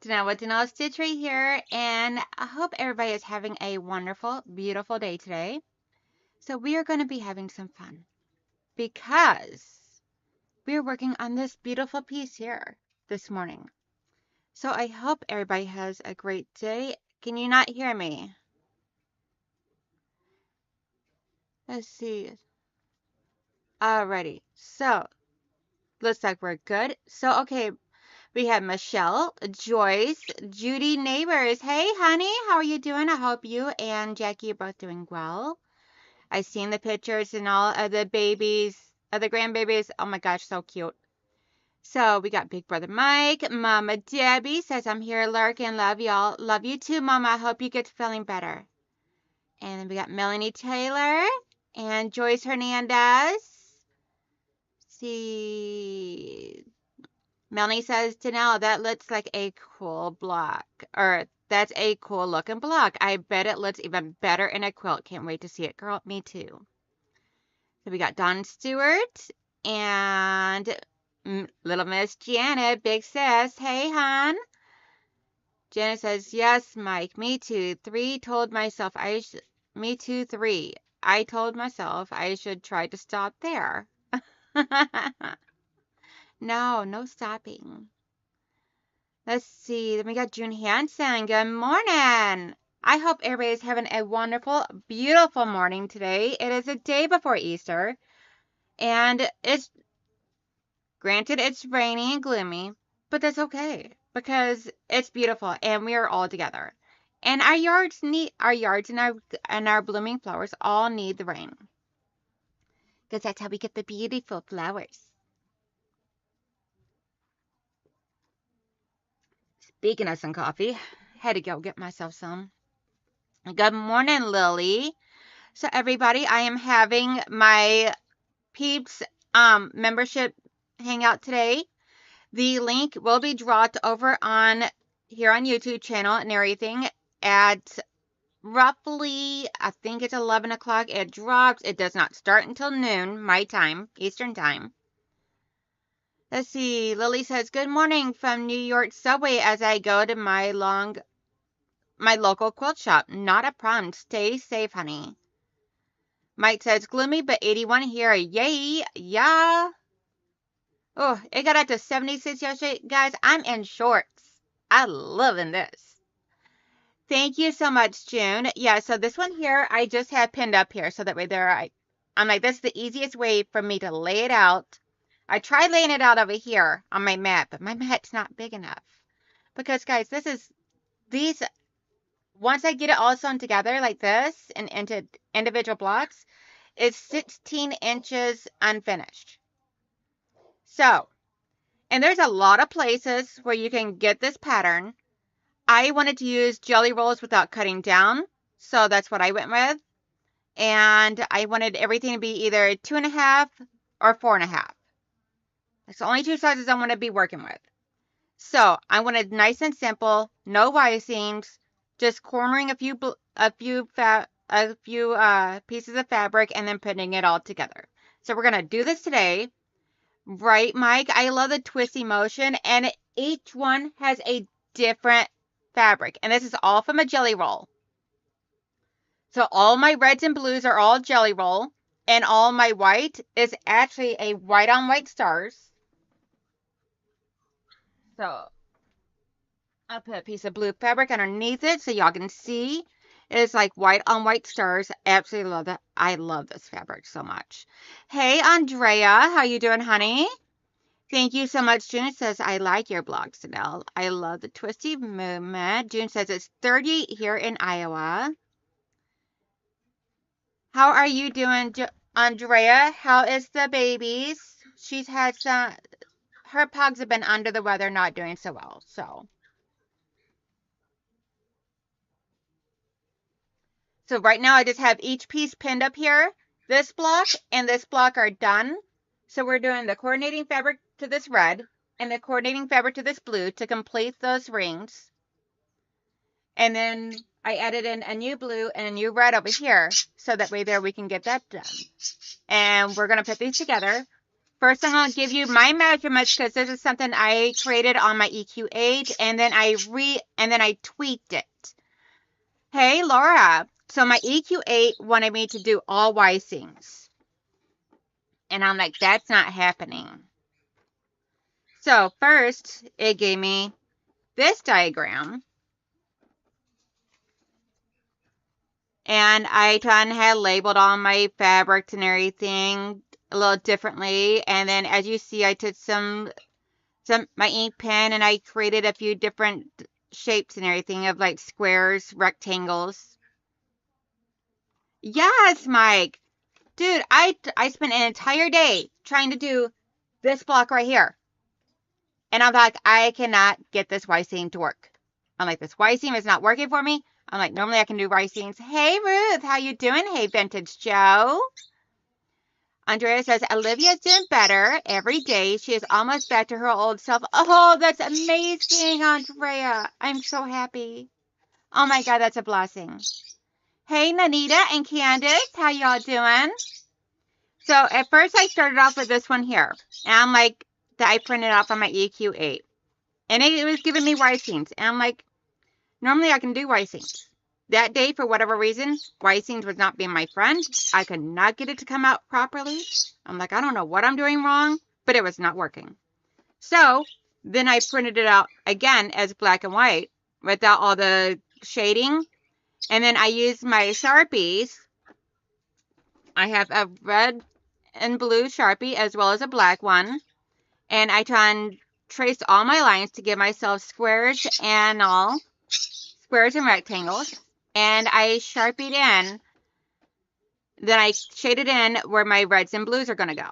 Danelle with donnellsstitchery here, and I hope everybody is having a wonderful, beautiful day today. So we are going to be having some fun because we are working on this beautiful piece here this morning. So I hope everybody has a great day. Can you not hear me? Let's see. Alrighty. So looks like we're good. So okay, we have Michelle, Joyce, Judy, neighbors. Hey, honey, how are you doing? I hope you and Jackie are both doing well. I've seen the pictures and all of the babies, of the grandbabies. Oh my gosh, so cute. So we got Big Brother Mike. Mama Debbie says, I'm here lurking. Love y'all. Love you too, Mama. I hope you get feeling better. And then we got Melanie Taylor and Joyce Hernandez. See. Melanie says, Danelle, that looks like a cool block. Or that's a cool looking block. I bet it looks even better in a quilt. Can't wait to see it, girl. Me too. So we got Don Stewart and little Miss Janet, big sis. Hey, hon. Janet says, yes, Mike, me too. Me too, 3. I told myself I should try to stop there. No stopping. Let's see. Then we got June Hansen. Good morning. I hope everybody's having a wonderful, beautiful morning today. It is a day before Easter. And granted, it's rainy and gloomy, but that's okay because it's beautiful and we are all together. And our yards and our blooming flowers all need the rain because that's how we get the beautiful flowers. Speaking of some coffee, had to go get myself some. Good morning, Lily. So everybody, I am having my Peeps membership hangout today. The link will be dropped over on here on YouTube channel and everything at roughly, I think it's 11 o'clock. It drops. It does not start until noon, my time, Eastern time. Let's see. Lily says, good morning from New York subway as I go to my local quilt shop. Not a problem. Stay safe, honey. Mike says, gloomy but 81 here. Yay. Yeah. Oh, it got up to 76 yesterday. Guys, I'm in shorts. I'm loving this. Thank you so much, June. Yeah, so this one here, I just have pinned up here. So that way I'm like, this is the easiest way for me to lay it out. I tried laying it out over here on my mat, but my mat's not big enough. Because, guys, once I get it all sewn together like this and into individual blocks, it's 16 inches unfinished. So, and there's a lot of places where you can get this pattern. I wanted to use jelly rolls without cutting down, so that's what I went with. And I wanted everything to be either 2.5 or 4.5. That's the only 2 sizes I want to be working with. So I wanted nice and simple, no Y-seams, just cornering a few pieces of fabric and then putting it all together. So we're gonna do this today. Right, Mike? I love the twisty motion, and each one has a different fabric. And this is all from a jelly roll. So all my reds and blues are all jelly roll, and all my white is actually a white on white stars. So I'll put a piece of blue fabric underneath it so y'all can see. It's like white on white stars. Absolutely love that. I love this fabric so much. Hey, Andrea. How you doing, honey? Thank you so much. June says, I like your blog, Danelle. I love the twisty movement. June says it's 30 here in Iowa. How are you doing, Andrea? How is the babies? She's had her pugs have been under the weather, not doing so well. So right now I just have each piece pinned up here. This block and this block are done. So we're doing the coordinating fabric to this red and the coordinating fabric to this blue to complete those rings. And then I added in a new blue and a new red over here. So that way there we can get that done. And we're going to put these together. First, I'm going to give you my measurements because this is something I created on my EQ8, and then I tweaked it. Hey, Laura. So my EQ8 wanted me to do all Y-seams. And I'm like, that's not happening. So first, it gave me this diagram. And I had labeled all my fabrics and everything a little differently. And then as you see, I took my ink pen and I created a few different shapes and everything of like squares, rectangles. Yes, Mike. Dude, I spent an entire day trying to do this block right here. And I'm like, I cannot get this Y seam to work. I'm like, this Y seam is not working for me. I'm like, normally I can do Y seams. Hey, Ruth, how you doing? Hey, Vintage Joe. Andrea says, Olivia's doing better every day. She is almost back to her old self. Oh, that's amazing, Andrea. I'm so happy. Oh, my God, that's a blessing. Hey, Nanita and Candace, how y'all doing? So at first I started off with this one here. And I'm like, that I printed off on my EQ8. And it was giving me Y seams. And I'm like, normally I can do Y seams. That day, for whatever reason, Y seams was not being my friend. I could not get it to come out properly. I'm like, I don't know what I'm doing wrong, but it was not working. So then I printed it out again as black and white without all the shading. And then I used my Sharpies. I have a red and blue Sharpie as well as a black one. And I traced all my lines to give myself squares and rectangles. And I Sharpied in, then I shaded in where my reds and blues are going to go.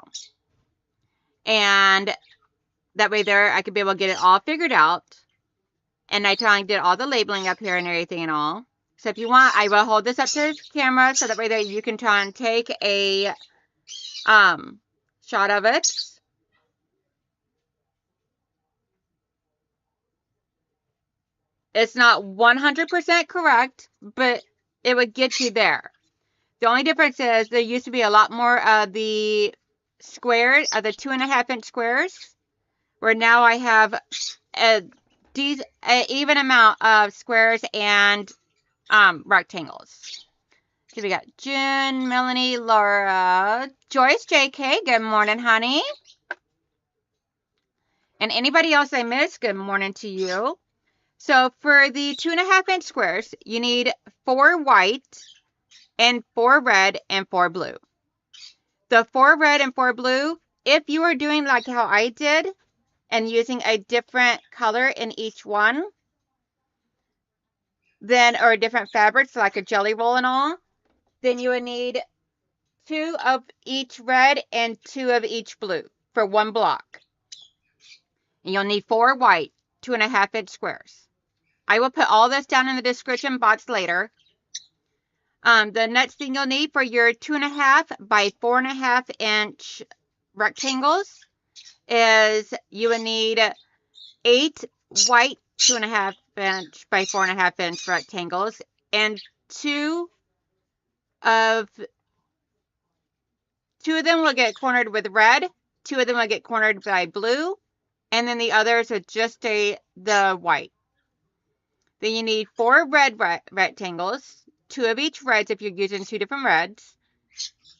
And that way there, I could be able to get it all figured out. And I did all the labeling up here and everything and all. So if you want, I will hold this up to the camera so that way there you can try and take a shot of it. It's not 100% correct, but it would get you there. The only difference is there used to be a lot more of the squares, of the 2.5-inch squares, where now I have an even amount of squares and rectangles. So we got June, Melanie, Laura, Joyce, JK, good morning, honey. And anybody else I missed, good morning to you. So for the 2.5-inch squares, you need 4 white and 4 red and 4 blue. The 4 red and 4 blue, if you are doing like how I did and using a different color in each one, then, or different fabrics like a jelly roll and all, then you would need 2 of each red and 2 of each blue for one block. And you'll need 4 white 2.5-inch squares. I will put all this down in the description box later. The next thing you'll need for your 2.5 by 4.5-inch rectangles is you will need 8 white 2.5-inch by 4.5-inch rectangles and 2 of them will get cornered with red, 2 of them will get cornered by blue, and then the others are just the white. Then you need 4 red rectangles, 2 of each reds if you're using 2 different reds,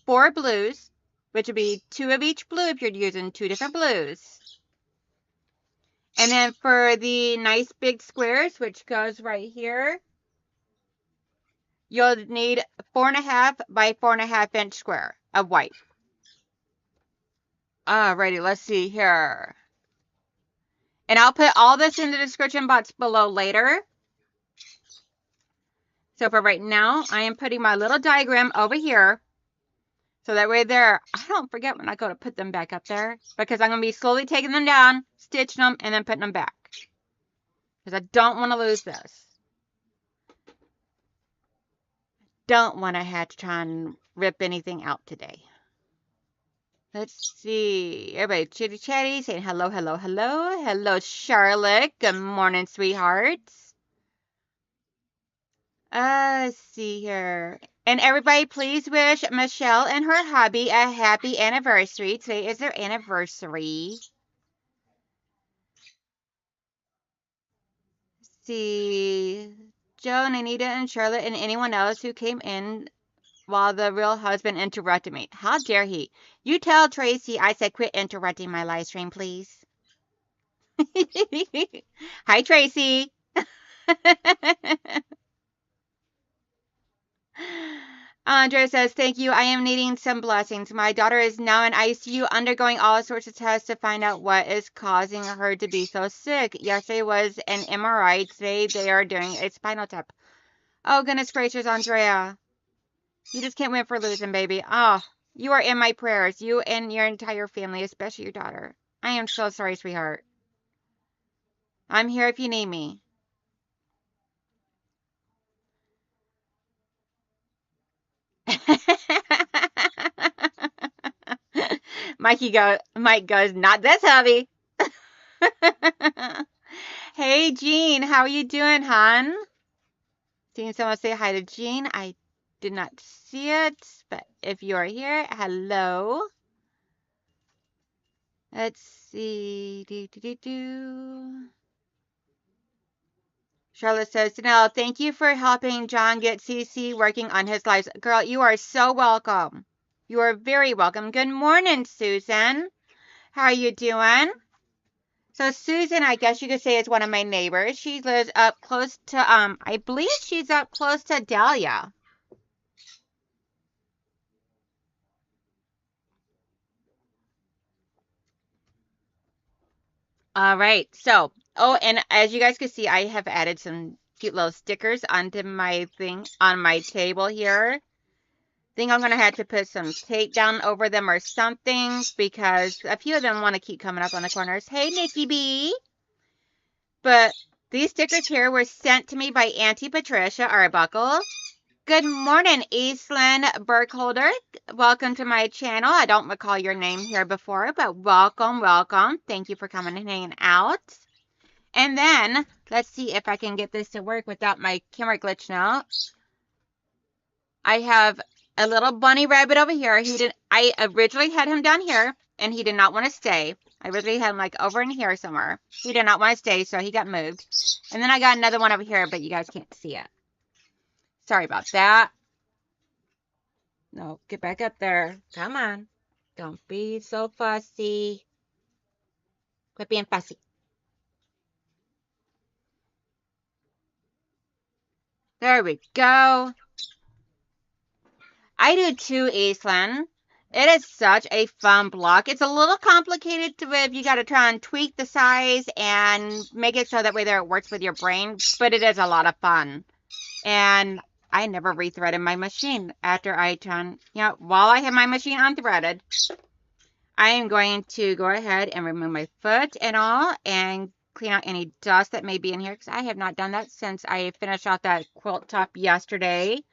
4 blues, which would be 2 of each blue if you're using 2 different blues. And then for the nice big squares, which goes right here, you'll need 4.5 by 4.5-inch square of white. Alrighty, let's see here. And I'll put all this in the description box below later. So for right now, I am putting my little diagram over here. So that way there, I don't forget when I go to put them back up there. Because I'm going to be slowly taking them down, stitching them, and then putting them back. Because I don't want to lose this. Don't want to have to try and rip anything out today. Let's see. Everybody chitty chatty saying hello, hello, hello. Hello, Charlotte. Good morning, sweethearts. Let's see here. And everybody, please wish Michelle and her hubby a happy anniversary. Today is their anniversary. See, Joan, Anita, and Charlotte, and anyone else who came in while the real husband interrupted me. How dare he? You tell Tracy I said quit interrupting my live stream, please. Hi, Tracy. Andrea says, thank you. I am needing some blessings. My daughter is now in ICU undergoing all sorts of tests to find out what is causing her to be so sick. Yesterday was an MRI. Today they are doing a spinal tap. Oh, goodness gracious, Andrea. You just can't win for losing, baby. Oh, you are in my prayers. You and your entire family, especially your daughter. I am so sorry, sweetheart. I'm here if you need me. Mike goes, not this hubby. Hey, Jean, how are you doing, hon? Seeing someone say hi to Jean. I did not see it, but if you are here, hello. Let's see. Charlotte says, Danelle, thank you for helping John get CC working on his lives. Girl, you are so welcome. You are very welcome. Good morning, Susan. How are you doing? So Susan, I guess you could say is one of my neighbors. She lives up close to, I believe she's up close to Dahlia. All right. So, oh, and as you guys can see, I have added some cute little stickers onto my thing on my table here. Think I'm gonna have to put some tape down over them or something because a few of them want to keep coming up on the corners. Hey, Nikki B. But these stickers here were sent to me by Auntie Patricia Arbuckle. Good morning, Eastland Burkholder. Welcome to my channel. I don't recall your name here before, but welcome, welcome. Thank you for coming and hanging out. And then, let's see if I can get this to work without my camera glitching out. I have a little bunny rabbit over here. I originally had him down here, and he did not want to stay. I originally had him like over in here somewhere. He did not want to stay, so he got moved. And then I got another one over here, but you guys can't see it. Sorry about that. No, get back up there. Come on. Don't be so fussy. Quit being fussy. There we go. I do too, Aislinn. It is such a fun block. It's a little complicated if you got to try and tweak the size and make it so that way there it works with your brain, but it is a lot of fun. And I never rethreaded my machine after I while I have my machine unthreaded, I am going to go ahead and remove my foot and all and clean out any dust that may be in here because I have not done that since I finished off that quilt top yesterday. If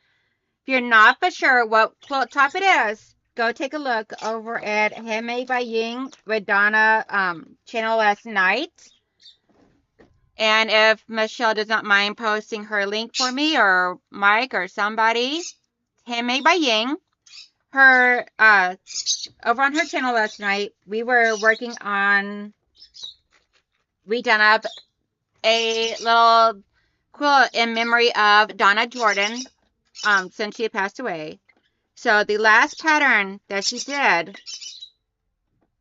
you're not for sure what quilt top it is, go take a look over at Handmade by Ying with Donna channel last night. And if Michelle does not mind posting her link for me or Mike or somebody, Handmade by Ying, her over on her channel last night, we were working on, we done up a little quilt in memory of Donna Jordan since she had passed away. So the last pattern that she did,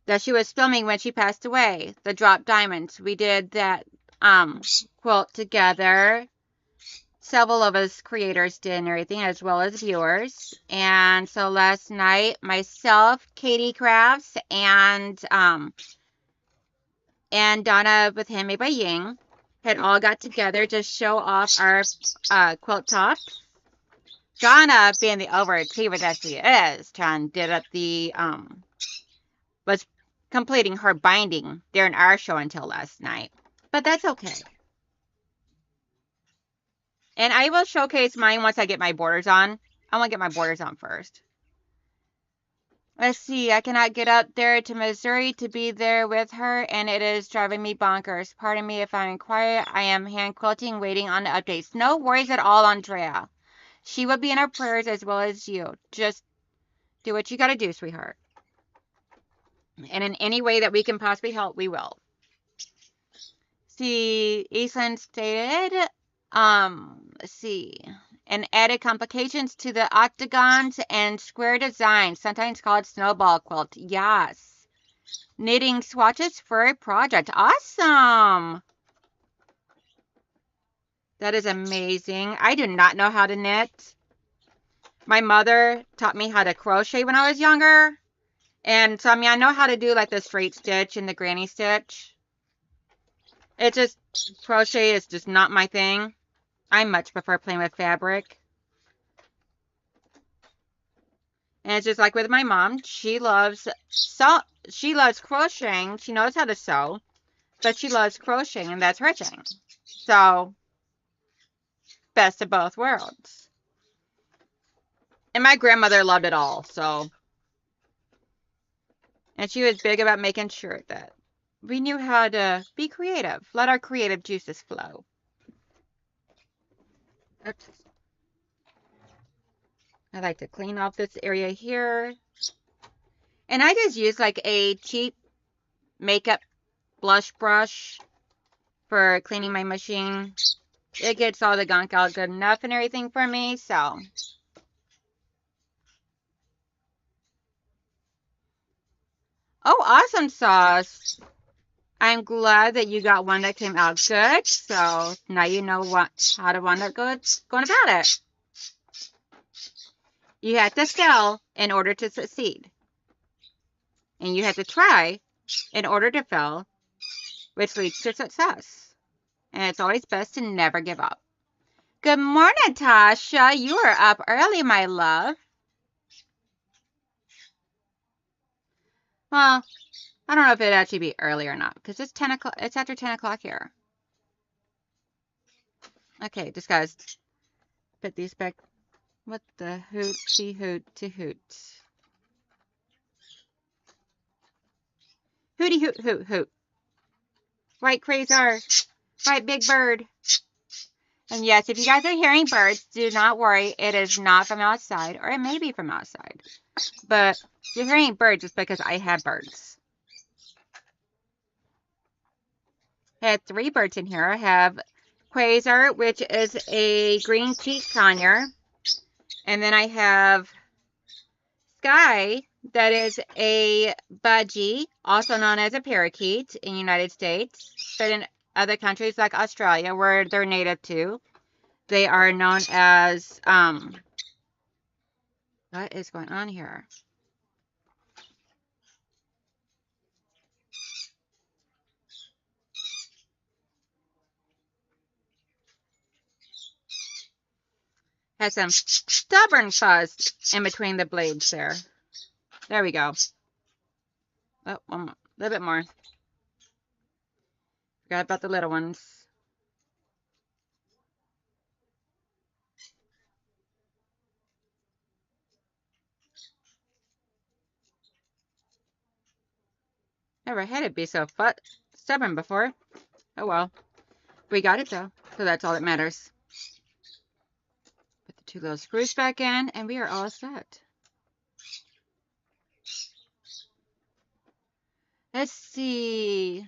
that she was filming when she passed away, the drop diamonds, we did that quilt together. Several of us creators did and everything, as well as viewers. And so last night, myself, Katie Crafts, and Donna with Handmade by Ying had all got together to show off our quilt tops. Donna, being the overachiever that she is, did up the was completing her binding during our show until last night. But that's okay. And I will showcase mine once I get my borders on. I want to get my borders on first. Let's see. I cannot get up there to Missouri to be there with her, and it is driving me bonkers. Pardon me if I'm quiet. I am hand quilting, waiting on the updates. No worries at all, Andrea. She will be in our prayers as well as you. Just do what you got to do, sweetheart. And in any way that we can possibly help, we will. See, Eastland stated, let's see, and added complications to the octagons and square designs, sometimes called snowball quilt. Yes. Knitting swatches for a project. Awesome. That is amazing. I do not know how to knit. My mother taught me how to crochet when I was younger. And so, I mean, I know how to do like the straight stitch and the granny stitch. It just, crochet is just not my thing. I much prefer playing with fabric. And it's just like with my mom. She loves crocheting. She knows how to sew. But she loves crocheting, and that's her thing. So, best of both worlds. And my grandmother loved it all, so. And she was big about making sure that we knew how to be creative. Let our creative juices flow. Oops. I like to clean off this area here. And I just use like a cheap makeup blush brush for cleaning my machine. It gets all the gunk out good enough and everything for me, so. Oh, awesome sauce. I'm glad that you got one that came out good. So now you know how to want to go about it. You have to fail in order to succeed. And you have to try in order to fail, which leads to success. And it's always best to never give up. Good morning, Tasha. You are up early, my love. Well, I don't know if it'd actually be early or not, because it's 10 o'clock. It's after 10 o'clock here. Okay, just guys, put these back. What the hooty hoot to hoot? Hooty hoot hoot hoot. White quasar. White big bird. And yes, if you guys are hearing birds, do not worry. It is not from outside, or it may be from outside. But if you're hearing birds, it's because I have birds. I have 3 birds in here. I have Quasar, which is a green cheek conure. And then I have Sky, that is a budgie, also known as a parakeet in the United States. But in other countries like Australia, where they're native to, they are known as, what is going on here? Has some stubborn fuzz in between the blades there. There we go. Oh, one more. A little bit more. Forgot about the little ones. Never had it be so stubborn before. Oh well. We got it though, so that's all that matters. Put the 2 little screws back in, and we are all set. Let's see.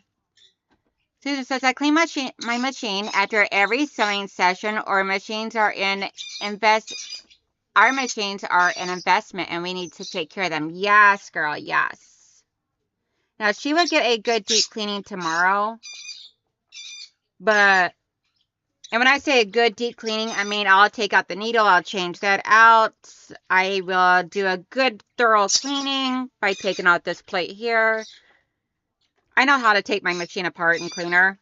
Susan says, I clean my machine after every sewing session, or machines are our machines are an investment, and we need to take care of them. Yes, girl, yes. Now, she will get a good deep cleaning tomorrow. But, and when I say a good deep cleaning, I mean I'll take out the needle, I'll change that out. I will do a good thorough cleaning by taking out this plate here. I know how to take my machine apart and clean her.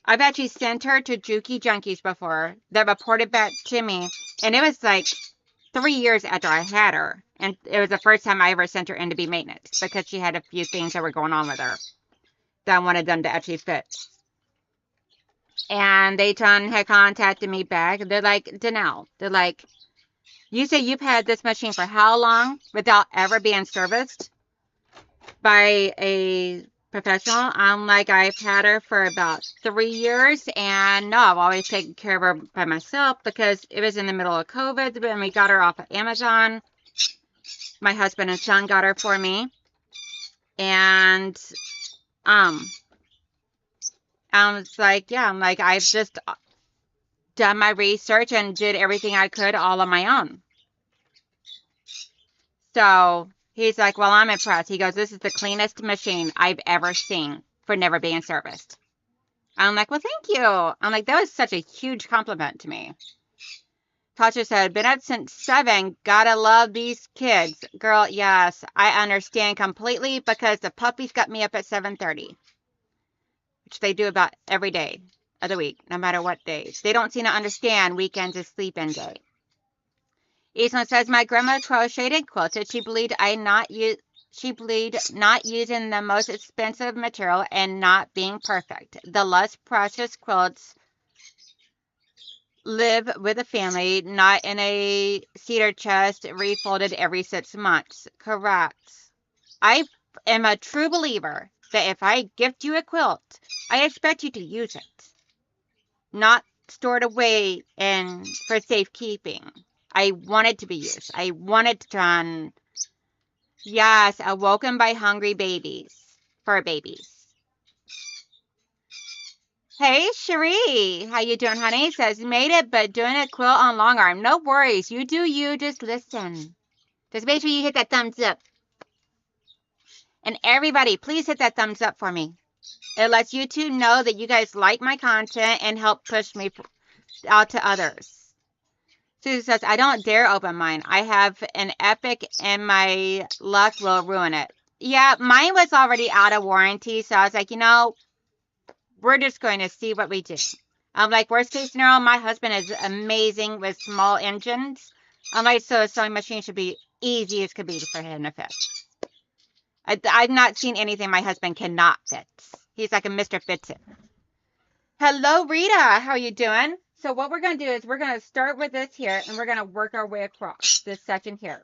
I've actually sent her to Juki Junkies before that reported back to me. And it was like 3 years after I had her. And it was the first time I ever sent her in to be maintenance, because she had a few things that were going on with her that I wanted them to actually fix. And they had contacted me back. They're like, Donnell, they're like, you say you've had this machine for how long without ever being serviced by a professional. Like I've had her for about 3 years, and no, I've always taken care of her by myself because it was in the middle of COVID when we got her off of Amazon. My husband and son got her for me, and um, I was like, yeah, I'm like I've just done my research and did everything I could all on my own. So he's like, well, I'm impressed. He goes, this is the cleanest machine I've ever seen for never being serviced. I'm like, well, thank you. I'm like, that was such a huge compliment to me. Tasha said, been up since 7. Gotta love these kids. Girl, yes, I understand completely because the puppies got me up at 7:30, which they do about every day of the week, no matter what days. They don't seem to understand weekends is sleep-in day. Eastman says, my grandma crocheted quilted. She believed not using the most expensive material and not being perfect. The less precious quilts live with a family, not in a cedar chest refolded every 6 months. Correct. I am a true believer that if I gift you a quilt, I expect you to use it, not stored away and for safekeeping. I want it to be used. I want it done. Yes, awoken by hungry babies. Fur babies. Hey, Cherie. How you doing, honey? Says, made it, but doing a quilt on long arm. No worries. You do you. Just listen. Just make sure you hit that thumbs up. And everybody, please hit that thumbs up for me. It lets YouTube know that you guys like my content and help push me out to others. Susie says, I don't dare open mine. I have an epic and my luck will ruin it. Yeah, mine was already out of warranty, so I was like, we're just going to see what we do. I'm like, worst case scenario, my husband is amazing with small engines. I'm like, so a sewing machine should be easy as could be for him to fix. I've not seen anything my husband cannot fix. He's like a Mr. Fix It. Hello, Rita. How are you doing? So what we're going to do is we're going to start with this here, and we're going to work our way across this section here.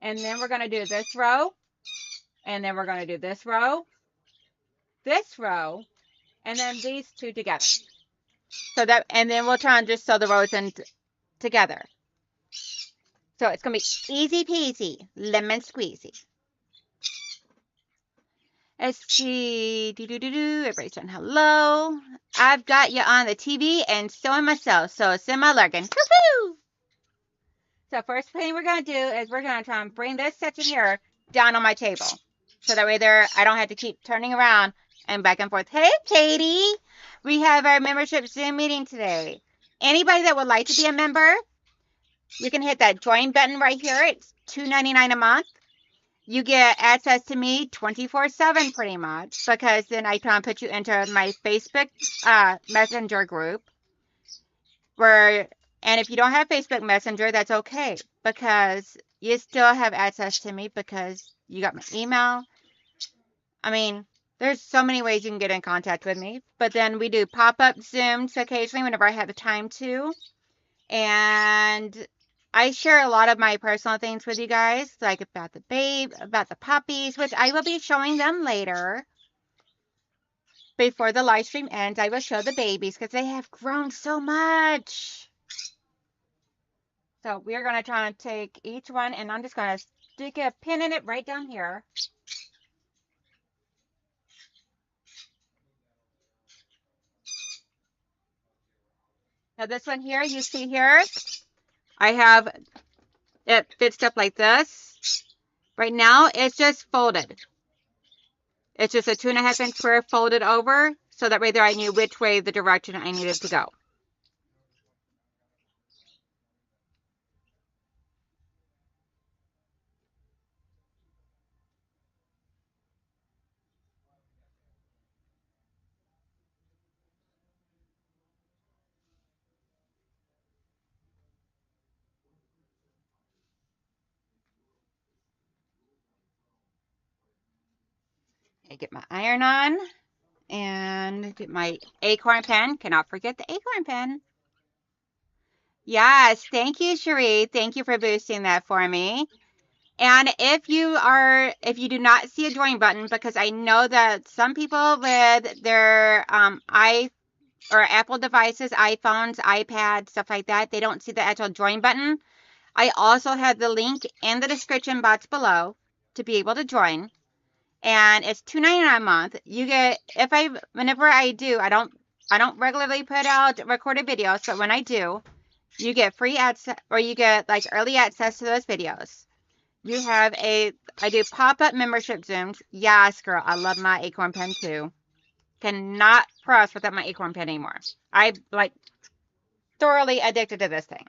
And then we're going to do this row, and then we're going to do this row, and then these two together. So that, and then we'll try and just sew the rows in together. So it's going to be easy peasy, lemon squeezy. Let's see. Everybody's saying hello. I've got you on the TV and sewing myself. So send my lurking. Woo-hoo! So first thing we're going to do is we're going to try and bring this section here down on my table. So that way I don't have to keep turning around and back and forth. Hey, Katie. We have our membership Zoom meeting today. Anybody that would like to be a member, you can hit that join button right here. It's $2.99 a month. You get access to me 24/7 pretty much, because then I try and put you into my Facebook Messenger group. And if you don't have Facebook Messenger, that's okay, because you still have access to me because you got my email. I mean, there's so many ways you can get in contact with me. But then we do pop-up Zooms occasionally whenever I have the time to. And I share a lot of my personal things with you guys, like about the puppies, which I will be showing them later. Before the live stream ends, I will show the babies because they have grown so much. So we're going to try and take each one, and I'm just going to stick a pin in it right down here. Now this one here, you see here, I have it fixed up like this. Right now, it's just folded. It's just a 2.5-inch square folded over, so that way there I knew which way the direction I needed to go. I get my iron on and get my acorn pen. Cannot forget the acorn pen. Yes, thank you, Cherie. Thank you for boosting that for me. And if you do not see a join button, because I know that some people with their or Apple devices, iPhones, iPads, stuff like that, they don't see the actual join button. I also have the link in the description box below to be able to join. And it's $2.99 a month. You get, whenever I do, I don't regularly put out recorded videos, but when I do, you get free access, or you get like early access to those videos. You have I do pop-up membership Zooms. Yes, girl, I love my acorn pen too. Cannot press without my acorn pen anymore. I'm like thoroughly addicted to this thing.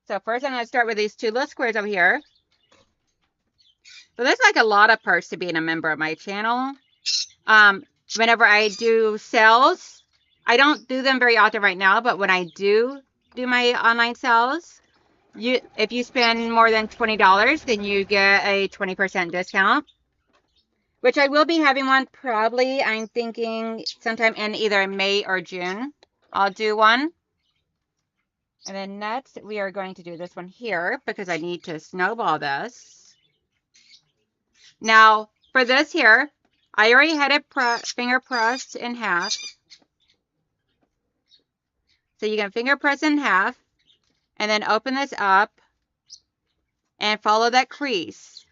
So first I'm going to start with these two little squares over here. So there's like a lot of perks to being a member of my channel. Whenever I do sales, I don't do them very often right now, but when I do my online sales, if you spend more than $20, then you get a 20% discount. Which I will be having one probably, I'm thinking sometime in either May or June. I'll do one. And then next, we are going to do this one here because I need to snowball this. Now, for this here, I already had it finger pressed in half. So you can finger press in half and then open this up and follow that crease.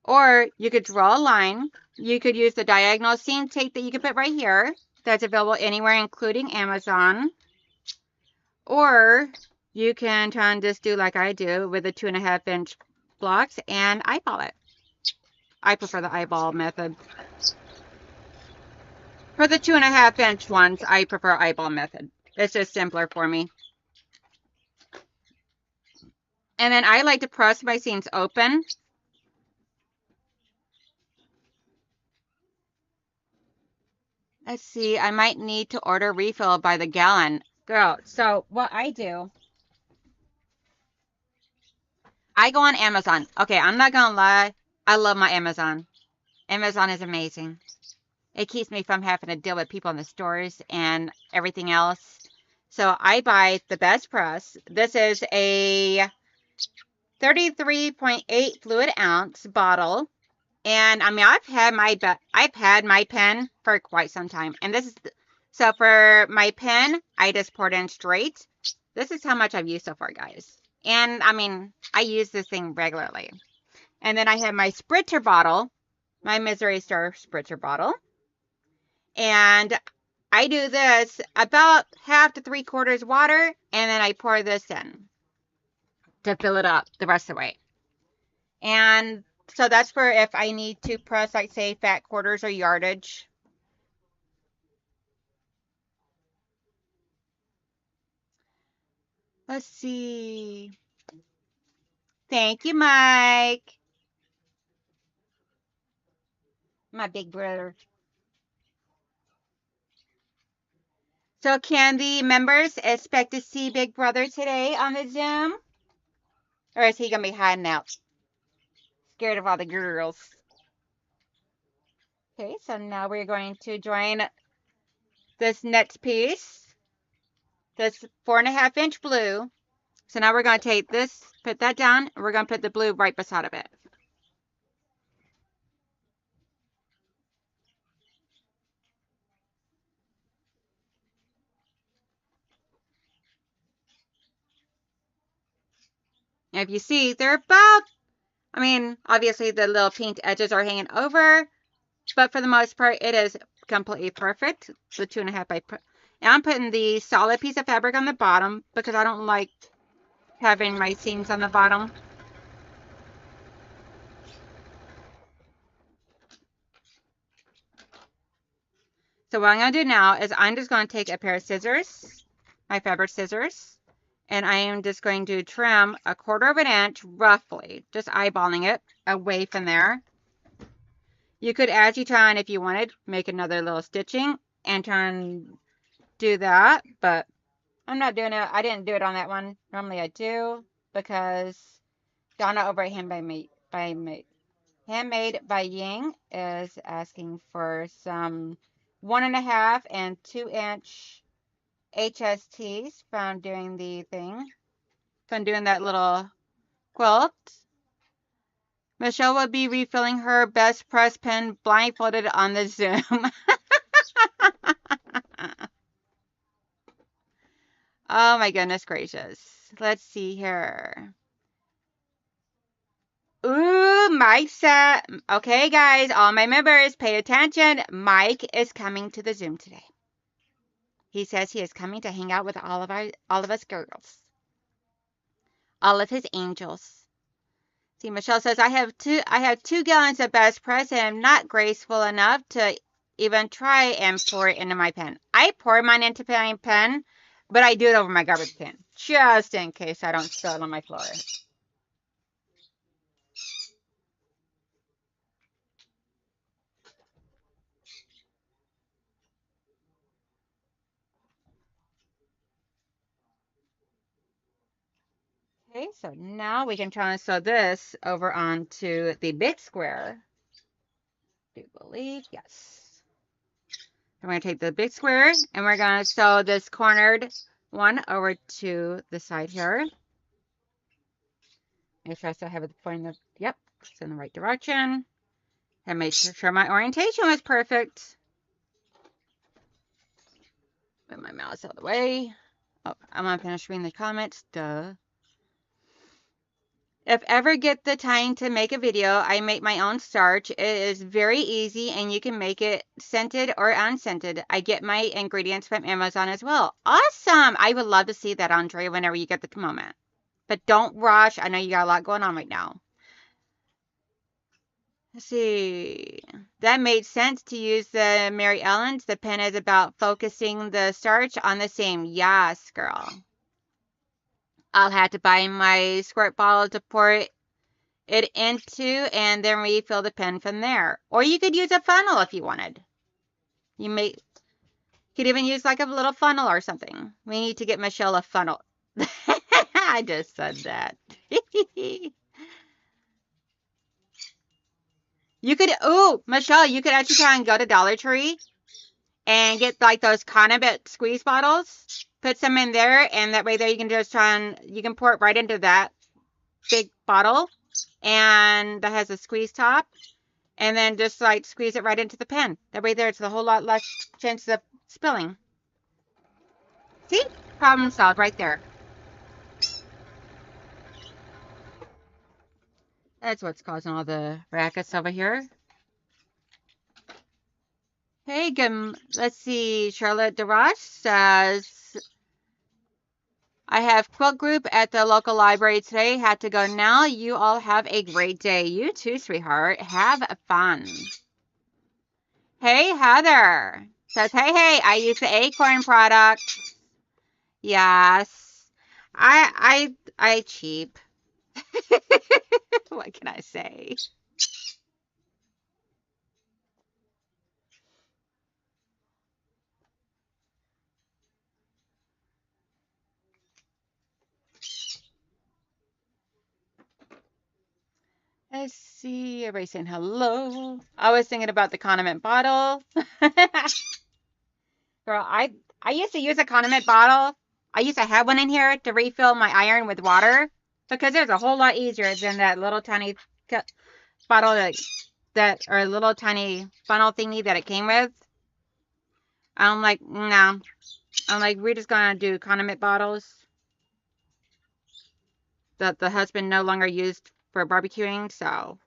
Or you could draw a line. You could use the diagonal seam tape that you can put right here. That's available anywhere, including Amazon. Or you can try and just do like I do with the 2.5-inch blocks and eyeball it. I prefer the eyeball method. For the 2.5-inch ones, I prefer eyeball method. It's just simpler for me. And then I like to press my seams open. Let's see, I might need to order refill by the gallon. Girl, so what I do, I go on Amazon. Okay, I'm not gonna lie. I love my Amazon. Amazon is amazing. It keeps me from having to deal with people in the stores and everything else. So I buy the best press. This is a 33.8 fluid ounce bottle. And I mean, I've had my pen for quite some time. And this is, so for my pen, I just poured in straight. This is how much I've used so far, guys. And I mean, I use this thing regularly. And then I have my spritzer bottle, my Misery Star spritzer bottle. And I do this about 1/2 to 3/4 water, and then I pour this in to fill it up the rest of the way. And so that's for if I need to press, like, say, fat quarters or yardage. Let's see. Thank you, Mike. My big brother. So can the members expect to see Big Brother today on the Zoom? Or is he going to be hiding out? Scared of all the girls. Okay, so now we're going to join this next piece. This 4.5-inch blue. So now we're going to take this, put that down, and we're going to put the blue right beside of it. And if you see, they're about, I mean, obviously the little pink edges are hanging over, but for the most part, it is completely perfect. The 2.5 by, and I'm putting the solid piece of fabric on the bottom because I don't like having my seams on the bottom. So what I'm going to do now is I'm just going to take a pair of scissors, my fabric scissors, and I am just going to trim 1/4 of an inch roughly, just eyeballing it away from there. You could, as you try, and if you wanted, make another little stitching and try and do that, but I'm not doing it. I didn't do it on that one. Normally I do, because Donna over at Handmade by Ying is asking for some 1.5 and 2-inch HSTs from doing the thing, from doing that little quilt. Michelle will be refilling her best press pen blindfolded on the Zoom. Oh my goodness gracious. Let's see here. Ooh, Mike said, okay guys, all my members, pay attention. Mike is coming to the Zoom today. He says he is coming to hang out with all of us girls. All of his angels. See, Michelle says, I have 2 gallons of best press and I'm not graceful enough to even try and pour it into my pen. I pour mine into my pen, but I do it over my garbage can, just in case I don't spill it on my floor. Okay, so now we can transfer this over onto the big square. I do believe, yes. I'm going to take the big square and we're going to sew this cornered one over to the side here. Make sure I still have it pointing the, yep, it's in the right direction. And make sure my orientation was perfect. Move my mouse out of the way. Oh, I'm going to finish reading the comments, duh. If ever get the time to make a video, I make my own starch. It is very easy and you can make it scented or unscented. I get my ingredients from Amazon as well. Awesome! I would love to see that, Andre, whenever you get the moment. But don't rush. I know you got a lot going on right now. Let's see. That made sense to use the Mary Ellen's. The pen is about focusing the starch on the same. Yes, girl. I'll have to buy my squirt bottle to pour it into and then refill the pen from there. Or you could use a funnel if you wanted. You could even use like a little funnel or something. We need to get Michelle a funnel. I just said that. You could, ooh, Michelle, you could actually try and go to Dollar Tree and get like those condiment squeeze bottles. Put some in there, and that way there you can just try and, you can pour it right into that big bottle. And that has a squeeze top. And then just like squeeze it right into the pen. That way there it's a whole lot less chances of spilling. See? Problem solved right there. That's what's causing all the rackets over here. Hey, let's see. Charlotte DeRoche says, I have quilt group at the local library today. Had to go now. You all have a great day. You too, sweetheart. Have fun. Hey, Heather says, hey, I use the Acorn product. Yes. I cheap. What can I say? Let's see. Everybody saying hello. I was thinking about the condiment bottle. Girl, I used to use a condiment bottle. I used to have one in here to refill my iron with water because it was a whole lot easier than that little tiny bottle that or little tiny funnel thingy that it came with. I'm like, no. I'm like, we're just gonna do condiment bottles that the husband no longer used for barbecuing, so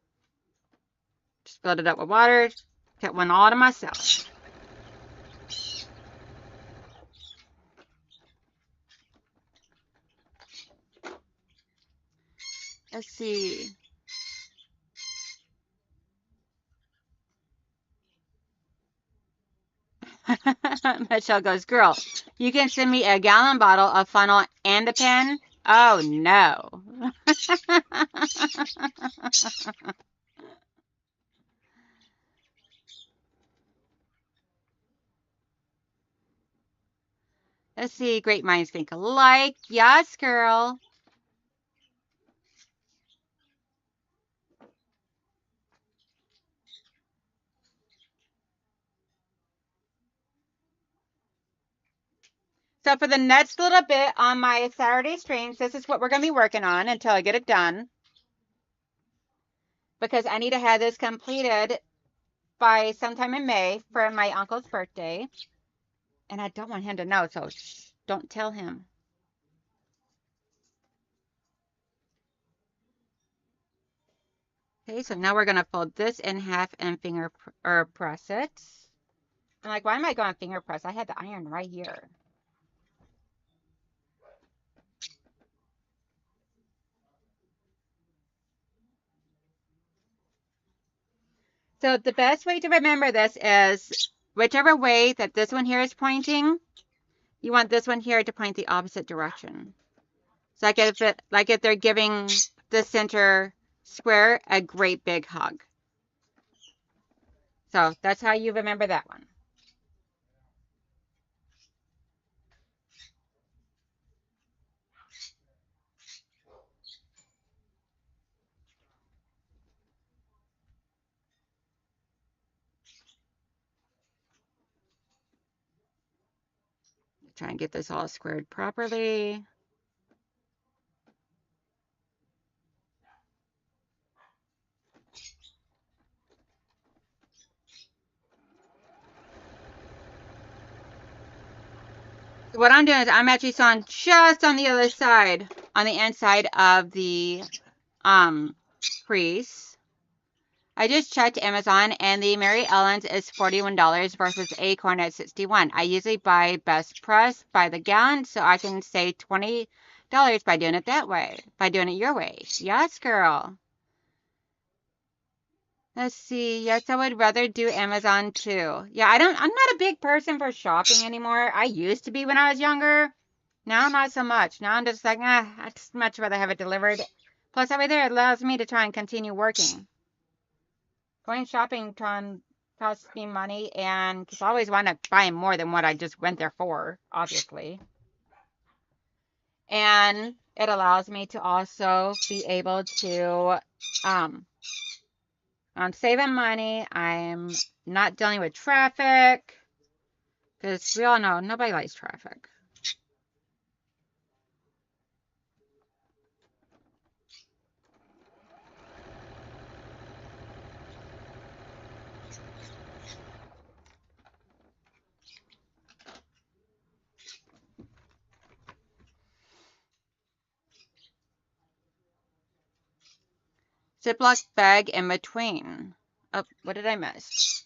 just filled it up with water, kept one all to myself. Let's see. Michelle goes, girl, you can send me a gallon bottle, a funnel, and a pen? Oh, no. Let's see. Great minds think alike. Yes, girl. So for the next little bit on my Saturday streams, this is what we're going to be working on until I get it done. Because I need to have this completed by sometime in May for my uncle's birthday. And I don't want him to know, so don't tell him. Okay, so now we're going to fold this in half and finger or press it. I'm like, why am I going finger press? I had the iron right here. So the best way to remember this is whichever way that this one here is pointing, you want this one here to point the opposite direction. So like if they're giving the center square a great big hug. So that's how you remember that one. Try and get this all squared properly. What I'm doing is I'm actually sewing just on the other side, on the inside of the crease. I just checked Amazon and the Mary Ellen's is $41 versus Acorn at $61. I usually buy Best Press by the gallon, so I can save $20 by doing it that way, by doing it your way. Yes, girl. Let's see. Yes, I would rather do Amazon too. Yeah, I'm not a big person for shopping anymore. I used to be when I was younger. Now, not so much. Now I'm just like, I'd just much rather have it delivered. Plus, that way there, it allows me to try and continue working. Going shopping costs me money, and because I always wind up buying more than what I just went there for, obviously. And it allows me to also be able to, I'm saving money. I'm not dealing with traffic, because we all know nobody likes traffic. Ziploc bag in between. Oh, what did I miss?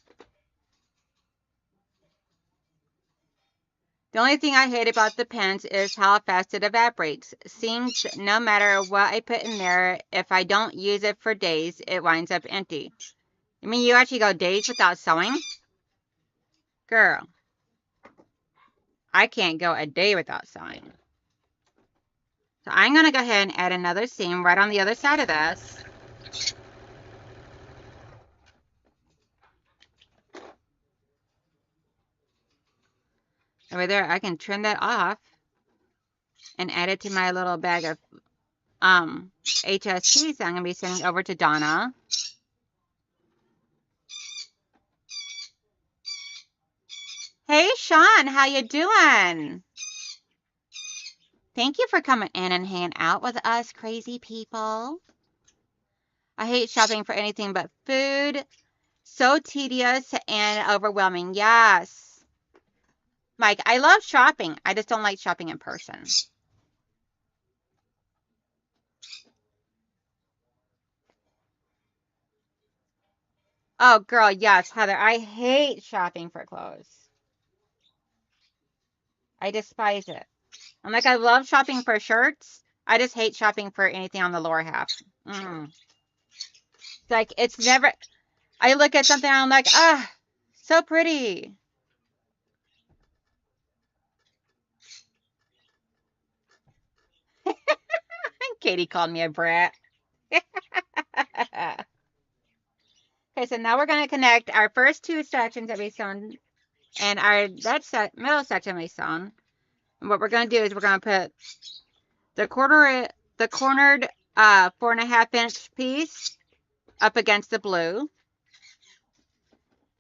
The only thing I hate about the pens is how fast it evaporates. Seems no matter what I put in there, if I don't use it for days, it winds up empty. I mean, you actually go days without sewing? Girl, I can't go a day without sewing. So I'm going to go ahead and add another seam right on the other side of this. Over there, I can trim that off and add it to my little bag of HSTs that I'm going to be sending over to Donna. Hey, Sean, how you doing? Thank you for coming in and hanging out with us crazy people. I hate shopping for anything but food. So tedious and overwhelming. Yes. Mike, I love shopping. I just don't like shopping in person. Oh, girl, yes, Heather. I hate shopping for clothes. I despise it. I'm like, I love shopping for shirts. I just hate shopping for anything on the lower half. It's like, it's never... I look at something and I'm like, so pretty. Katie called me a brat. Okay, so now we're going to connect our first two sections that we sewn and our middle section we sewn. And what we're going to do is we're going to put the cornered 4.5 inch piece up against the blue.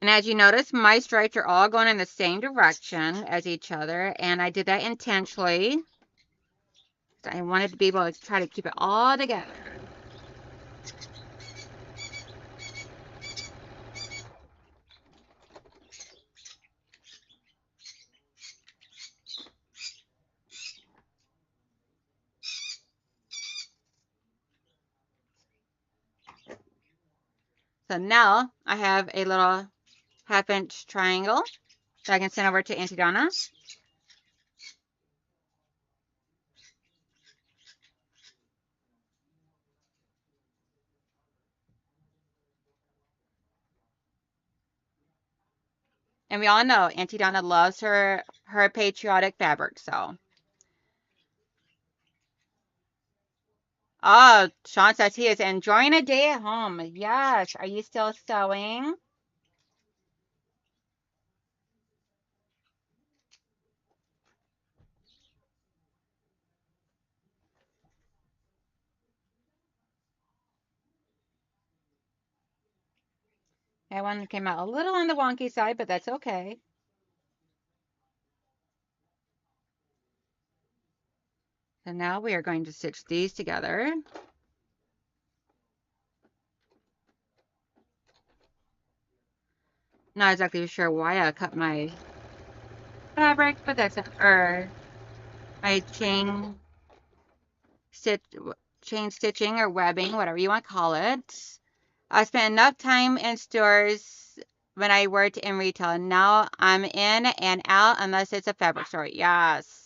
And as you notice, my stripes are all going in the same direction as each other, and I did that intentionally. So I wanted to be able to try to keep it all together. So now I have a little 1/2-inch triangle that I can send over to Auntie Donna. And we all know Auntie Donna loves her patriotic fabric, so. Oh, Sean says he is enjoying a day at home. Yes. Are you still sewing? That one came out a little on the wonky side, but that's okay. So now we are going to stitch these together. Not exactly sure why I cut my fabric, but that's or my chain stitching or webbing, whatever you want to call it. I spent enough time in stores when I worked in retail, and now I'm in and out unless it's a fabric store. Yes.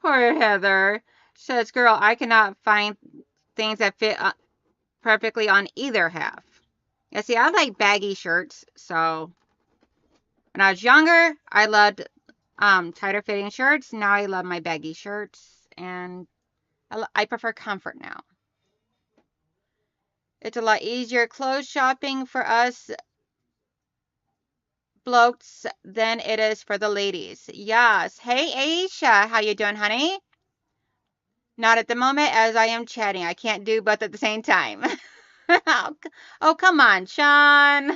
Poor Heather. Says, girl, I cannot find things that fit perfectly on either half. Yeah, see, I like baggy shirts, so when I was younger, I loved tighter fitting shirts. Now I love my baggy shirts, and I prefer comfort now. It's a lot easier clothes shopping for us blokes than it is for the ladies. Yes. Hey, Aisha, how you doing, honey? Not at the moment, as I am chatting. I can't do both at the same time. Oh, come on, Sean.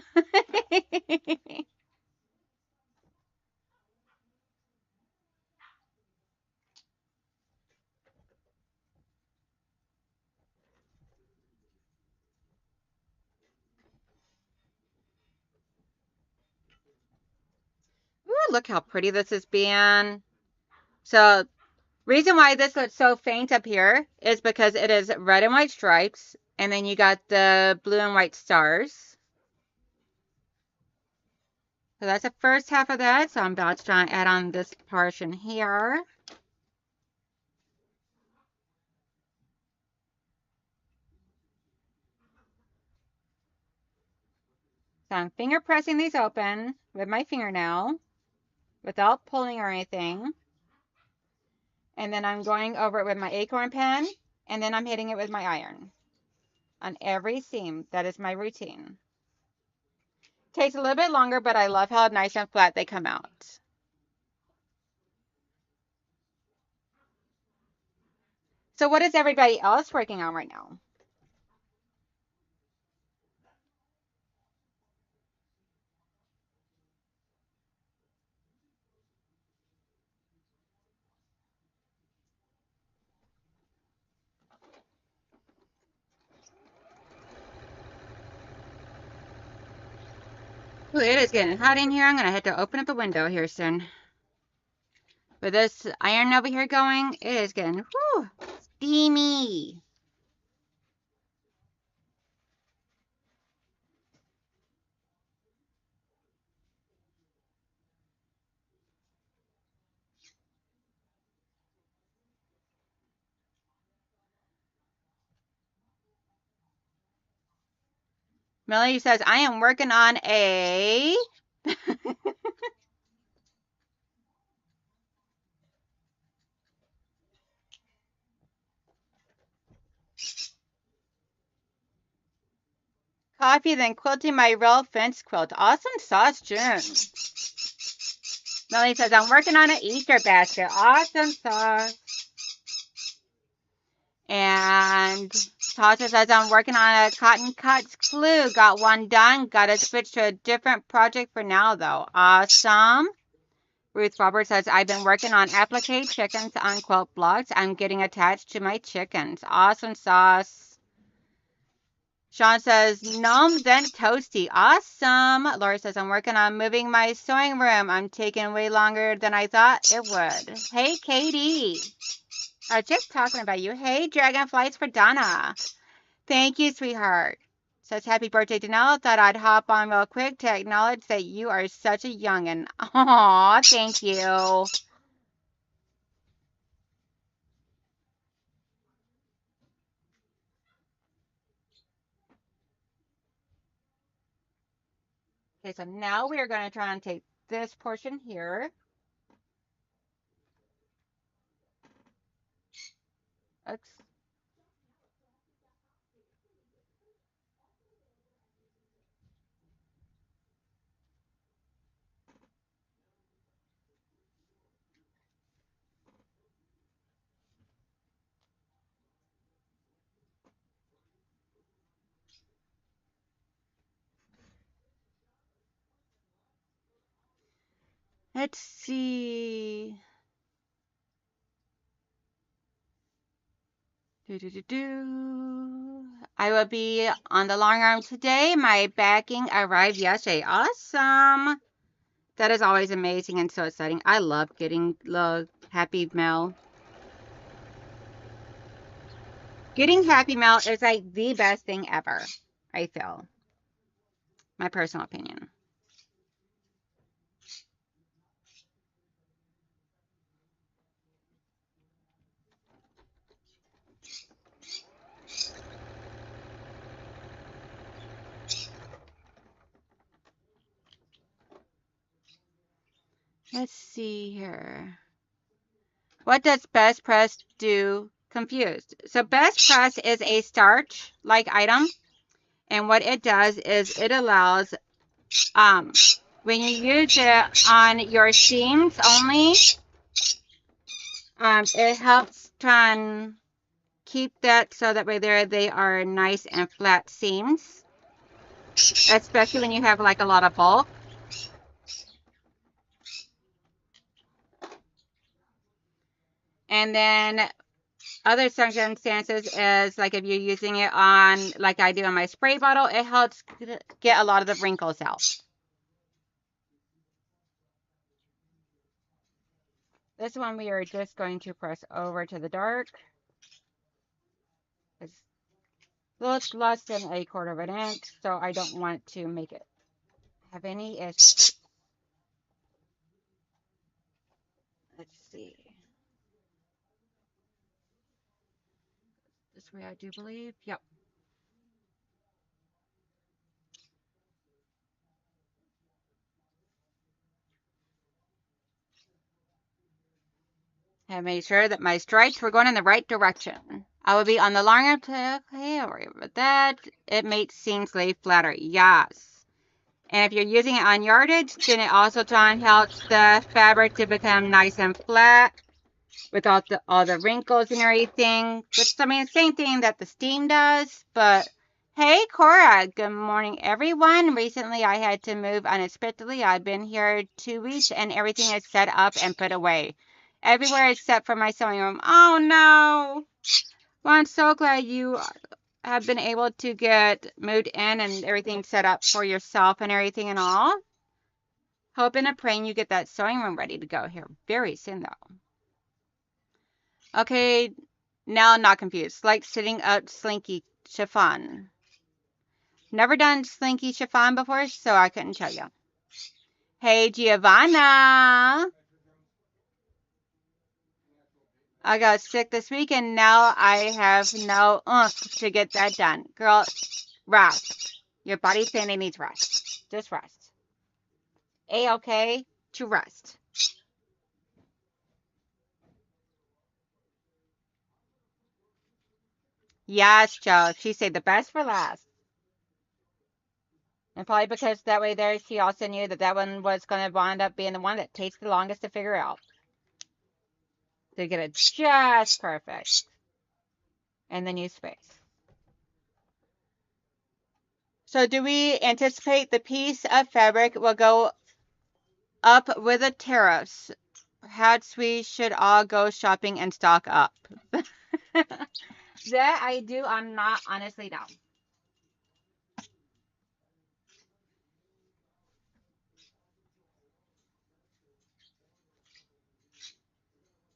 Ooh, look how pretty this is being. So, reason why this looks so faint up here is because it is red and white stripes, and then you got the blue and white stars. So that's the first half of that. So I'm about to try and add on this portion here. So I'm finger pressing these open with my fingernail without pulling or anything. And then I'm going over it with my acorn pen, and then I'm hitting it with my iron on every seam. That is my routine. Takes a little bit longer, but I love how nice and flat they come out. So what is everybody else working on right now? Ooh, it is getting hot in here. I'm going to have to open up a window here soon. With this iron over here going, it is getting steamy. Melody says, I am working on a... coffee, then quilting my real fence quilt. Awesome sauce, June. Melody says, I'm working on an Easter basket. Awesome sauce. And Tasha says, I'm working on a cotton cuts clue. Got one done. Got to switch to a different project for now, though. Awesome. Ruth Roberts says, I've been working on applique chickens on quilt blocks. I'm getting attached to my chickens. Awesome sauce. Sean says, Gnome then toasty. Awesome. Laura says, I'm working on moving my sewing room. I'm taking way longer than I thought it would. Hey, Katie. I was just talking about you. Hey, Dragonflies for Donna. Thank you, sweetheart. Says, happy birthday, Danelle. Thought I'd hop on real quick to acknowledge that you are such a youngin'. Aw, thank you. Okay, so now we are going to try and take this portion here. Oops. Let's see. I will be on the long arm today. My backing arrived yesterday. Awesome. That is always amazing and so exciting. I love getting the happy mail. Getting happy mail is like the best thing ever, I feel. My personal opinion. Let's see here. What does best press do? Confused. So best press is a starch like item, and what it does is it allows when you use it on your seams only, it helps try and keep that so that way there they are nice and flat seams, especially when you have like a lot of bulk. And then other circumstances is like if you're using it on, like I do on my spray bottle, it helps get a lot of the wrinkles out. This one we are just going to press over to the dark. It's less than 1/4 of an inch, so I don't want to make it have any issues. Let's see. This way I do believe. Yep. Have made sure that my stripes were going in the right direction. I will be on the long arm to, okay, I'll worry about that. It makes seams lay flatter. Yes. And if you're using it on yardage, then it also helps the fabric to become nice and flat without all the wrinkles and everything. Which, I mean, same thing that the steam does. But, hey, Cora, good morning, everyone. Recently, I had to move unexpectedly. I've been here 2 weeks, and everything is set up and put away. Everywhere except for my sewing room. Oh, no. Well, I'm so glad you have been able to get moved in and everything set up for yourself and everything and all. Hoping and praying you get that sewing room ready to go here very soon, though. Okay, now I'm not confused. Like sitting up slinky chiffon. Never done slinky chiffon before, so I couldn't tell you. Hey, Giovanna. I got sick this week, and now I have no oomph to get that done. Girl, rest. Your body's saying it needs rest. Just rest. A-okay to rest. Yes, Joe. She said the best for last. And probably because that way there she also knew that that one was going to wind up being the one that takes the longest to figure out. To get it just perfect. and then use space. So do we anticipate the piece of fabric will go up with the tariffs? Perhaps we should all go shopping and stock up. That I do. I'm not honestly down.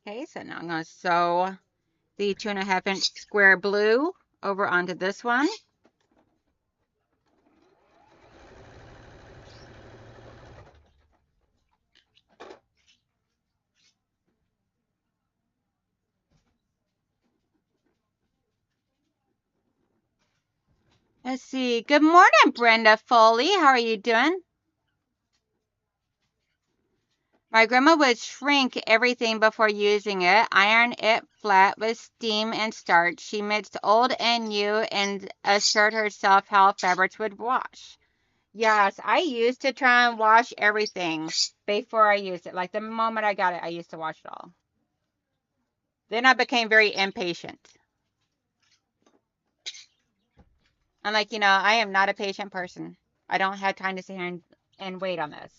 Okay, so now I'm going to sew the 2.5-inch square blue over onto this one. Let's see. Good morning, Brenda Foley. How are you doing? My grandma would shrink everything before using it, iron it flat with steam and starch. She mixed old and new and assured herself how fabrics would wash. Yes, I used to try and wash everything before I used it. Like the moment I got it, I used to wash it all. Then I became very impatient. I'm like, I am not a patient person. I don't have time to sit here and wait on this.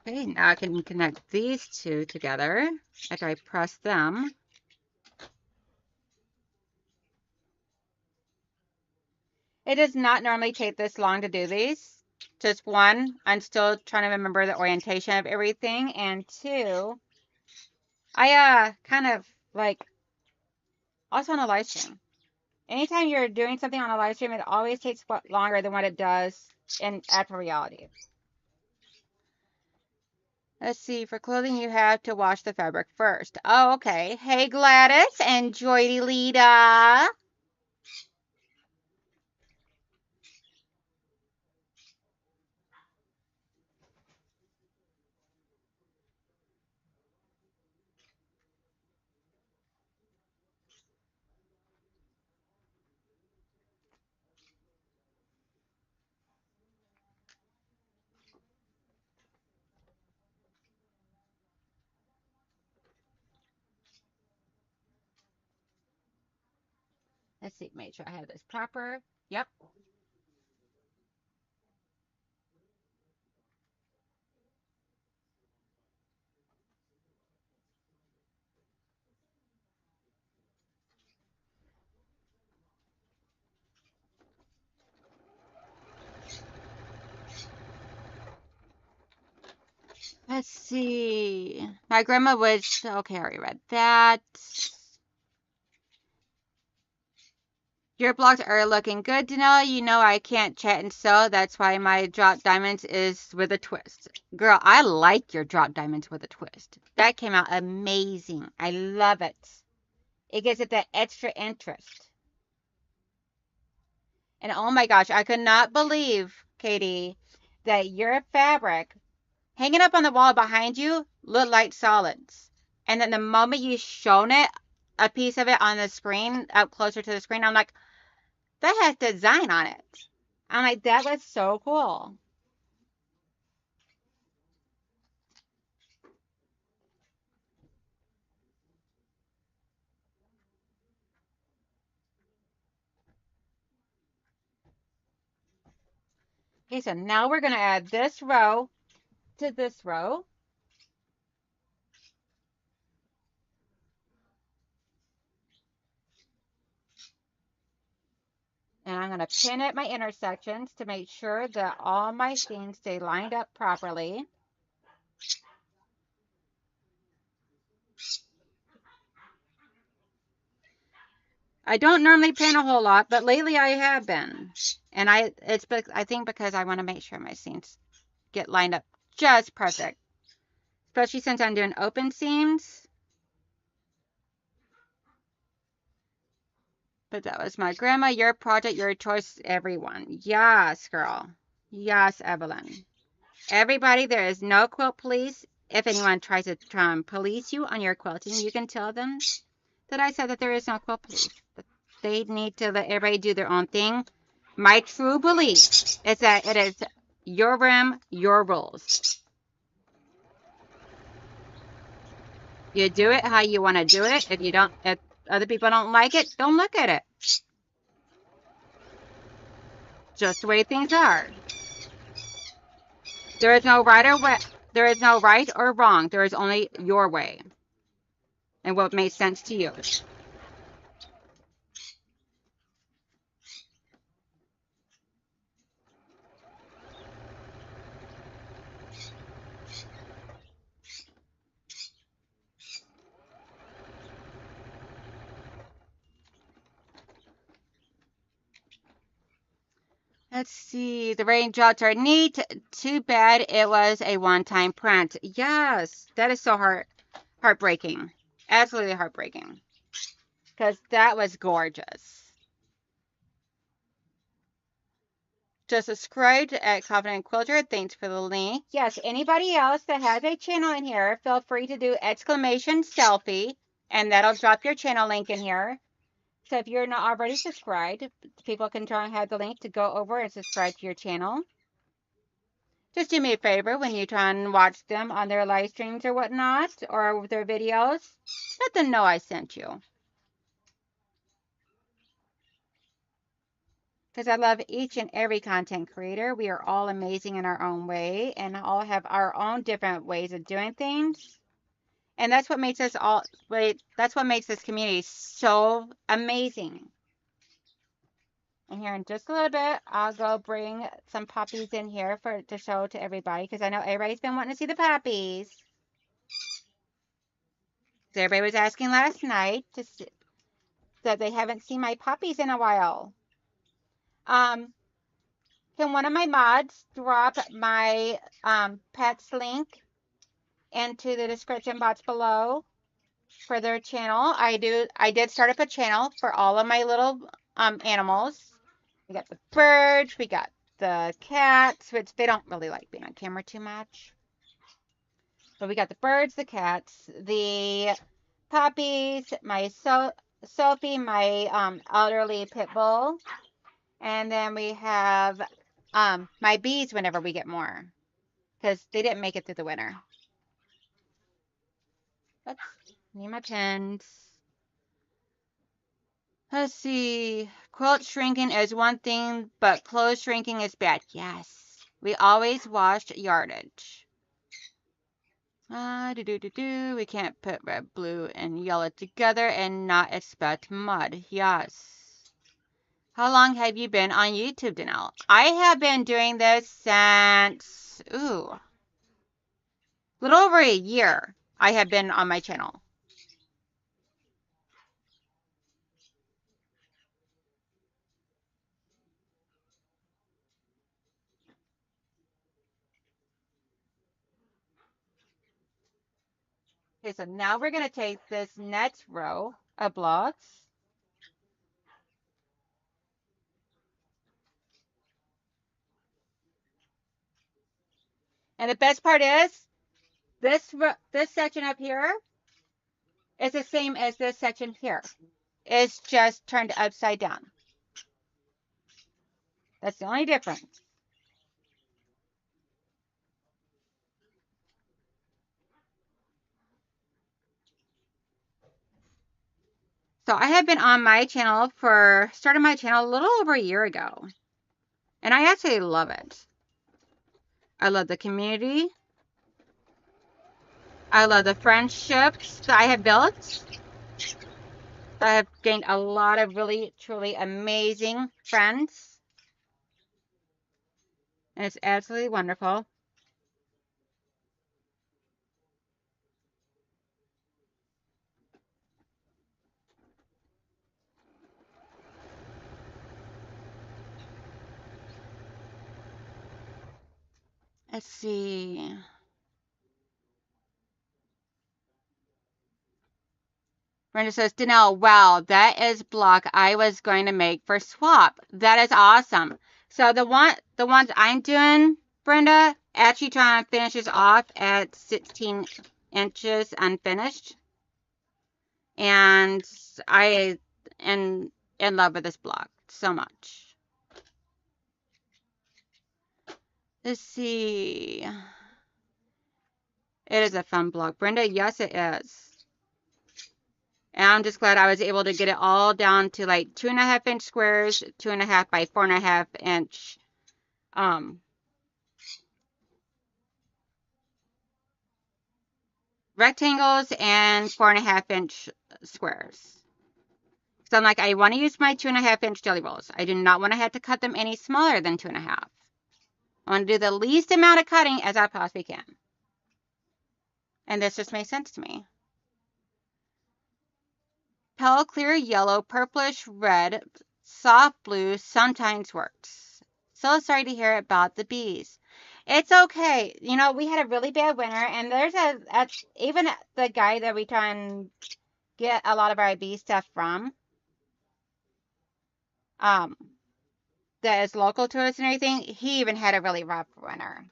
Okay, now I can connect these two together after I press them. It does not normally take this long to do these. Just one, I'm still trying to remember the orientation of everything. And two, I kind of like also on a live stream. Anytime you're doing something on a live stream, it always takes longer than what it does in actual reality. Let's see, for clothing, you have to wash the fabric first. Oh, okay. Hey, Gladys and Joy Lita. Let's see, make sure I have this proper. Yep. Let's see. My grandma was, okay, I already read that. Your blocks are looking good, Danella. You know I can't chat and sew. That's why my drop diamonds is with a twist. Girl, I like your drop diamonds with a twist. That came out amazing. I love it. It gives it that extra interest. And oh my gosh, I could not believe, Katie, that your fabric hanging up on the wall behind you looked like solids. And then the moment you shown it, a piece of it on the screen, up closer to the screen, I'm like, that has design on it. I'm like, that was so cool. Okay, so now we're going to add this row to this row. And I'm going to pin at my intersections to make sure that all my seams stay lined up properly. I don't normally pin a whole lot, but lately I have been. And I think because I want to make sure my seams get lined up just perfect. Especially since I'm doing open seams. But that was my grandma, your project, your choice, everyone. Yes, girl. Yes, Evelyn. Everybody, there is no quilt police. if anyone tries to try and police you on your quilting, you can tell them that I said that there is no quilt police. That they need to let everybody do their own thing. My true belief is that it is your room, your rules. You do it how you want to do it. If other people don't like it, don't look at it. Just the way things are. There is no right or way. There is no right or wrong. There is only your way and what makes sense to you. Let's see. The raindrops are neat. Too bad it was a one-time print. Yes, that is so heartbreaking. Absolutely heartbreaking. Because that was gorgeous. Just subscribed at Confident Quilter. Thanks for the link. Yes, anybody else that has a channel in here, feel free to do exclamation selfie, and that'll drop your channel link in here. So if you're not already subscribed, people can try and have the link to go over and subscribe to your channel. Just do me a favor when you try and watch them on their live streams or whatnot, or their videos, let them know I sent you. Because I love each and every content creator. We are all amazing in our own way and all have our own different ways of doing things. And that's what makes us all, that's what makes this community so amazing. And here in just a little bit, I'll go bring some poppies in here to show to everybody, because I know everybody's been wanting to see the poppies. So everybody was asking last night that they haven't seen my poppies in a while. Can one of my mods drop my pets link into the description box below for their channel? I did start up a channel for all of my little animals. We got the birds, we got the cats, which they don't really like being on camera too much. But we got the birds, the cats, the puppies, my Sophie, my elderly pit bull, and then we have my bees whenever we get more, because they didn't make it through the winter. Let's need my pins. Let's see. Quilt shrinking is one thing, but clothes shrinking is bad. Yes. We always washed yardage. We can't put red, blue, and yellow together and not expect mud. Yes. How long have you been on YouTube, Donnell? I have been doing this since, a little over a year. I have been on my channel. Okay, so now we're going to take this next row of blocks. And the best part is, this section up here is the same as this section here. It's just turned upside down. That's the only difference. So I have been on my channel started my channel a little over a year ago. And I actually love it. I love the community. I love the friendships that I have built. I have gained a lot of really, truly amazing friends. And it's absolutely wonderful. Let's see. Brenda says, Donnell, wow, that is block I was going to make for swap. That is awesome. So the ones I'm doing, Brenda, actually trying to finish this off at 16 inches unfinished. And I am in love with this block so much. Let's see. It is a fun block. Brenda, yes, it is. And I'm just glad I was able to get it all down to like 2.5-inch squares, 2.5 by 4.5-inch rectangles and 4.5-inch squares. So I'm like, I want to use my 2.5-inch jelly rolls. I do not want to have to cut them any smaller than 2.5. I want to do the least amount of cutting as I possibly can. And this just made sense to me. Pale clear yellow, purplish red, soft blue sometimes works. So sorry to hear about the bees. It's okay. You know, we had a really bad winter, and there's even the guy that we try and get a lot of our bee stuff from, that is local to us and everything, he even had a really rough winter.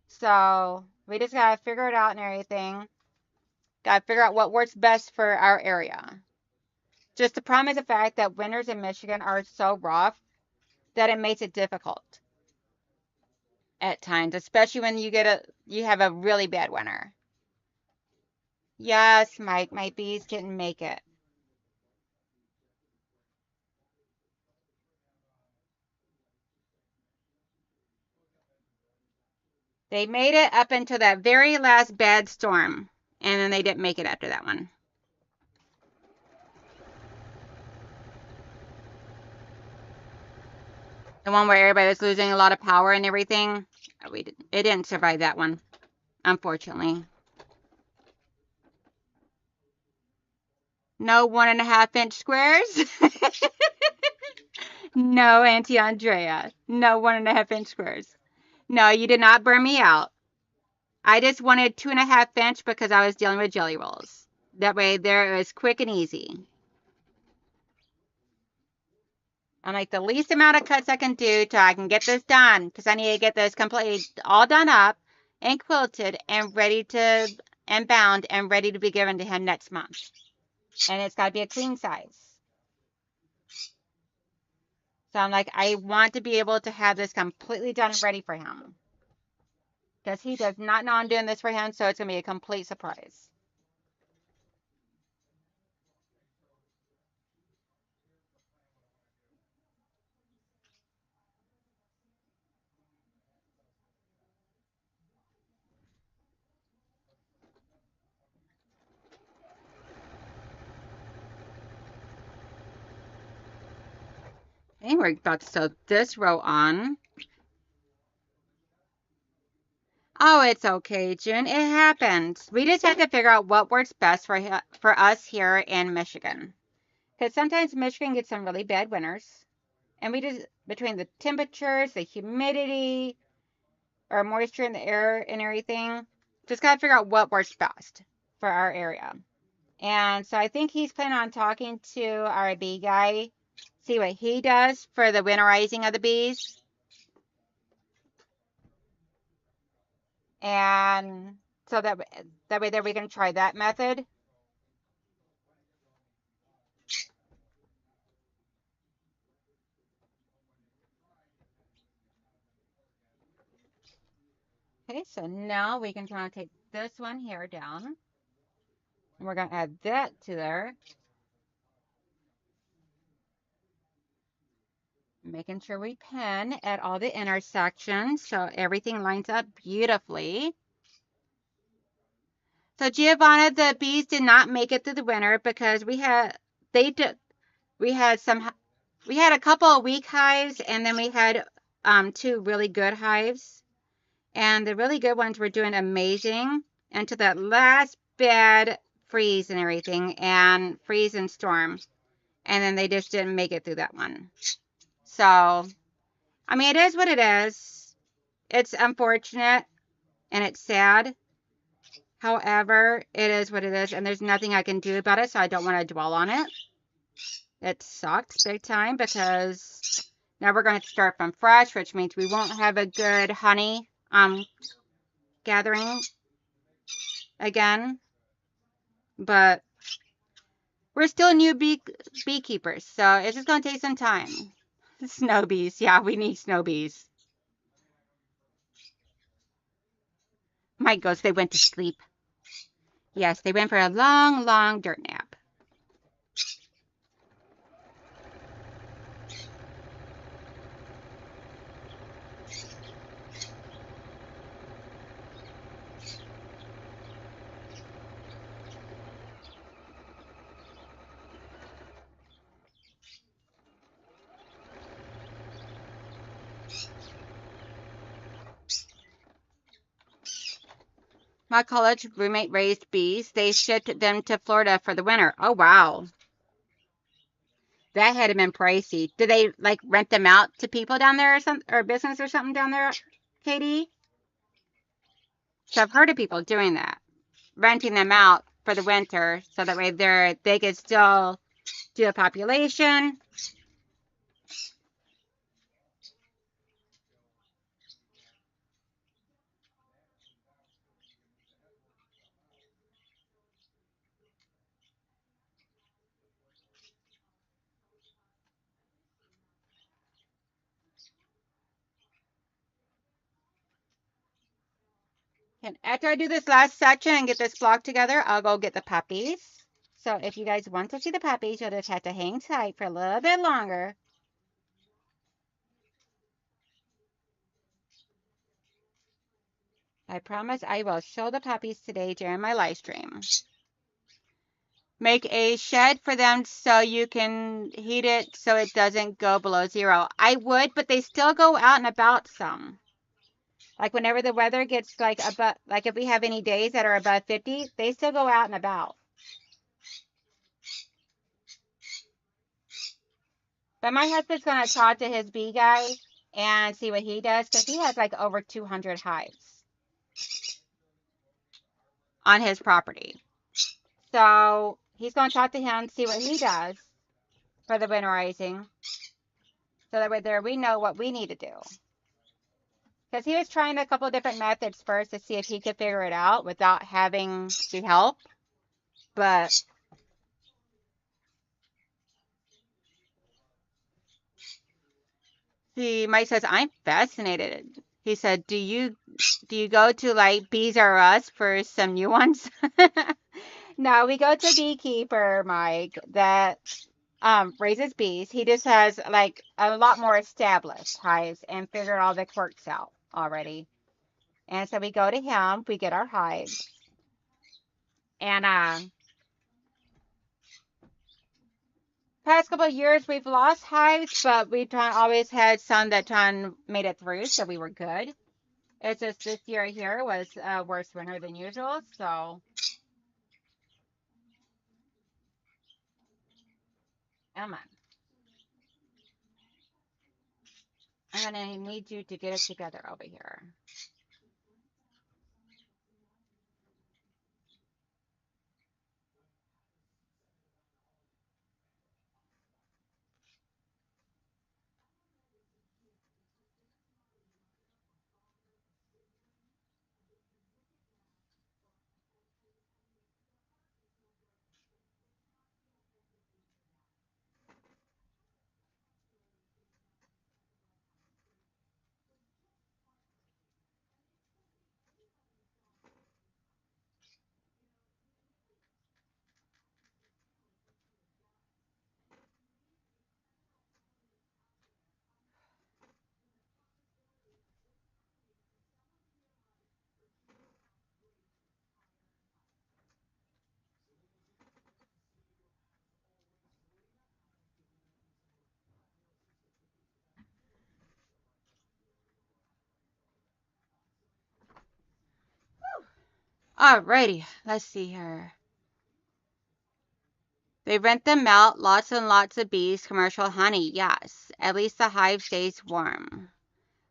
So we just gotta figure it out and everything. Gotta figure out what works best for our area. Just the problem is the fact that winters in Michigan are so rough that it makes it difficult at times, especially when you have a really bad winter. Yes, Mike, my bees didn't make it. They made it up until that very last bad storm, and then they didn't make it after that one. The one where everybody was losing a lot of power and everything. It didn't survive that one, unfortunately. No 1.5-inch squares. No, Auntie Andrea. No 1.5-inch squares. No, you did not burn me out. I just wanted 2.5-inch because I was dealing with jelly rolls. That way there it was quick and easy. I'm like, the least amount of cuts I can do till I can get this done, because I need to get this completely all done up and quilted and ready to, and bound and ready to be given to him next month. And it's got to be a queen size. So I'm like, I want to be able to have this completely done and ready for him. Because he does not know I'm doing this for him, so it's going to be a complete surprise. Okay, we're about to sew this row on. Oh, it's okay, June. It happens. We just have to figure out what works best for us here in Michigan. Because sometimes Michigan gets some really bad winters. And we just, between the temperatures, the humidity, or moisture in the air and everything, just got to figure out what works best for our area. And so I think he's planning on talking to our bee guy, see what he does for the winterizing of the bees. And so that way we can try that method. Okay, so now we can try to take this one here down. And we're going to add that to there. Making sure we pin at all the intersections so everything lines up beautifully. So Giovanna, the bees did not make it through the winter because we had a couple of weak hives, and then we had 2 really good hives. And the really good ones were doing amazing until that last bad freeze and everything, and freeze and storm. And then they just didn't make it through that one. So, I mean, it is what it is. It's unfortunate and it's sad. However, it is what it is, and there's nothing I can do about it, so I don't want to dwell on it. It sucks big time because now we're going to start from fresh, which means we won't have a good honey gathering again, but we're still new beekeepers, so it's just going to take some time. Snow bees. Yeah, we need snow bees. Mike goes, they went to sleep. Yes, they went for a long, long dirt nap. My college roommate raised bees. They shipped them to Florida for the winter. Oh, wow. That had to been pricey. Did they like rent them out to people down there or something, or business or something down there, Katie? So I've heard of people doing that, renting them out for the winter, so that way they could still do a population. And after I do this last section and get this block together, I'll go get the puppies. So if you guys want to see the puppies, you'll just have to hang tight for a little bit longer. I promise I will show the puppies today during my live stream. Make a shed for them so you can heat it so it doesn't go below 0. I would, but they still go out and about some. Like whenever the weather gets like above, like if we have any days that are above 50, they still go out and about. But my husband's going to talk to his bee guy and see what he does, because he has like over 200 hives on his property. So he's going to talk to him, see what he does for the winterizing, so that way there we know what we need to do. Because he was trying a couple of different methods first to see if he could figure it out without having the help. But Mike says, I'm fascinated. He said, do you go to like Bees R Us for some new ones? No, we go to Beekeeper Mike that raises bees. He just has like a lot more established hives and figured all the quirks out already. And so we go to him, we get our hives. And past couple of years we've lost hives, but we've always had some that made it through, so we were good. It's just this year here was a worse winter than usual, so Emma, I'm gonna need you to get it together over here. Alrighty, let's see here. They rent them out, lots and lots of bees, commercial honey, yes. At least the hive stays warm.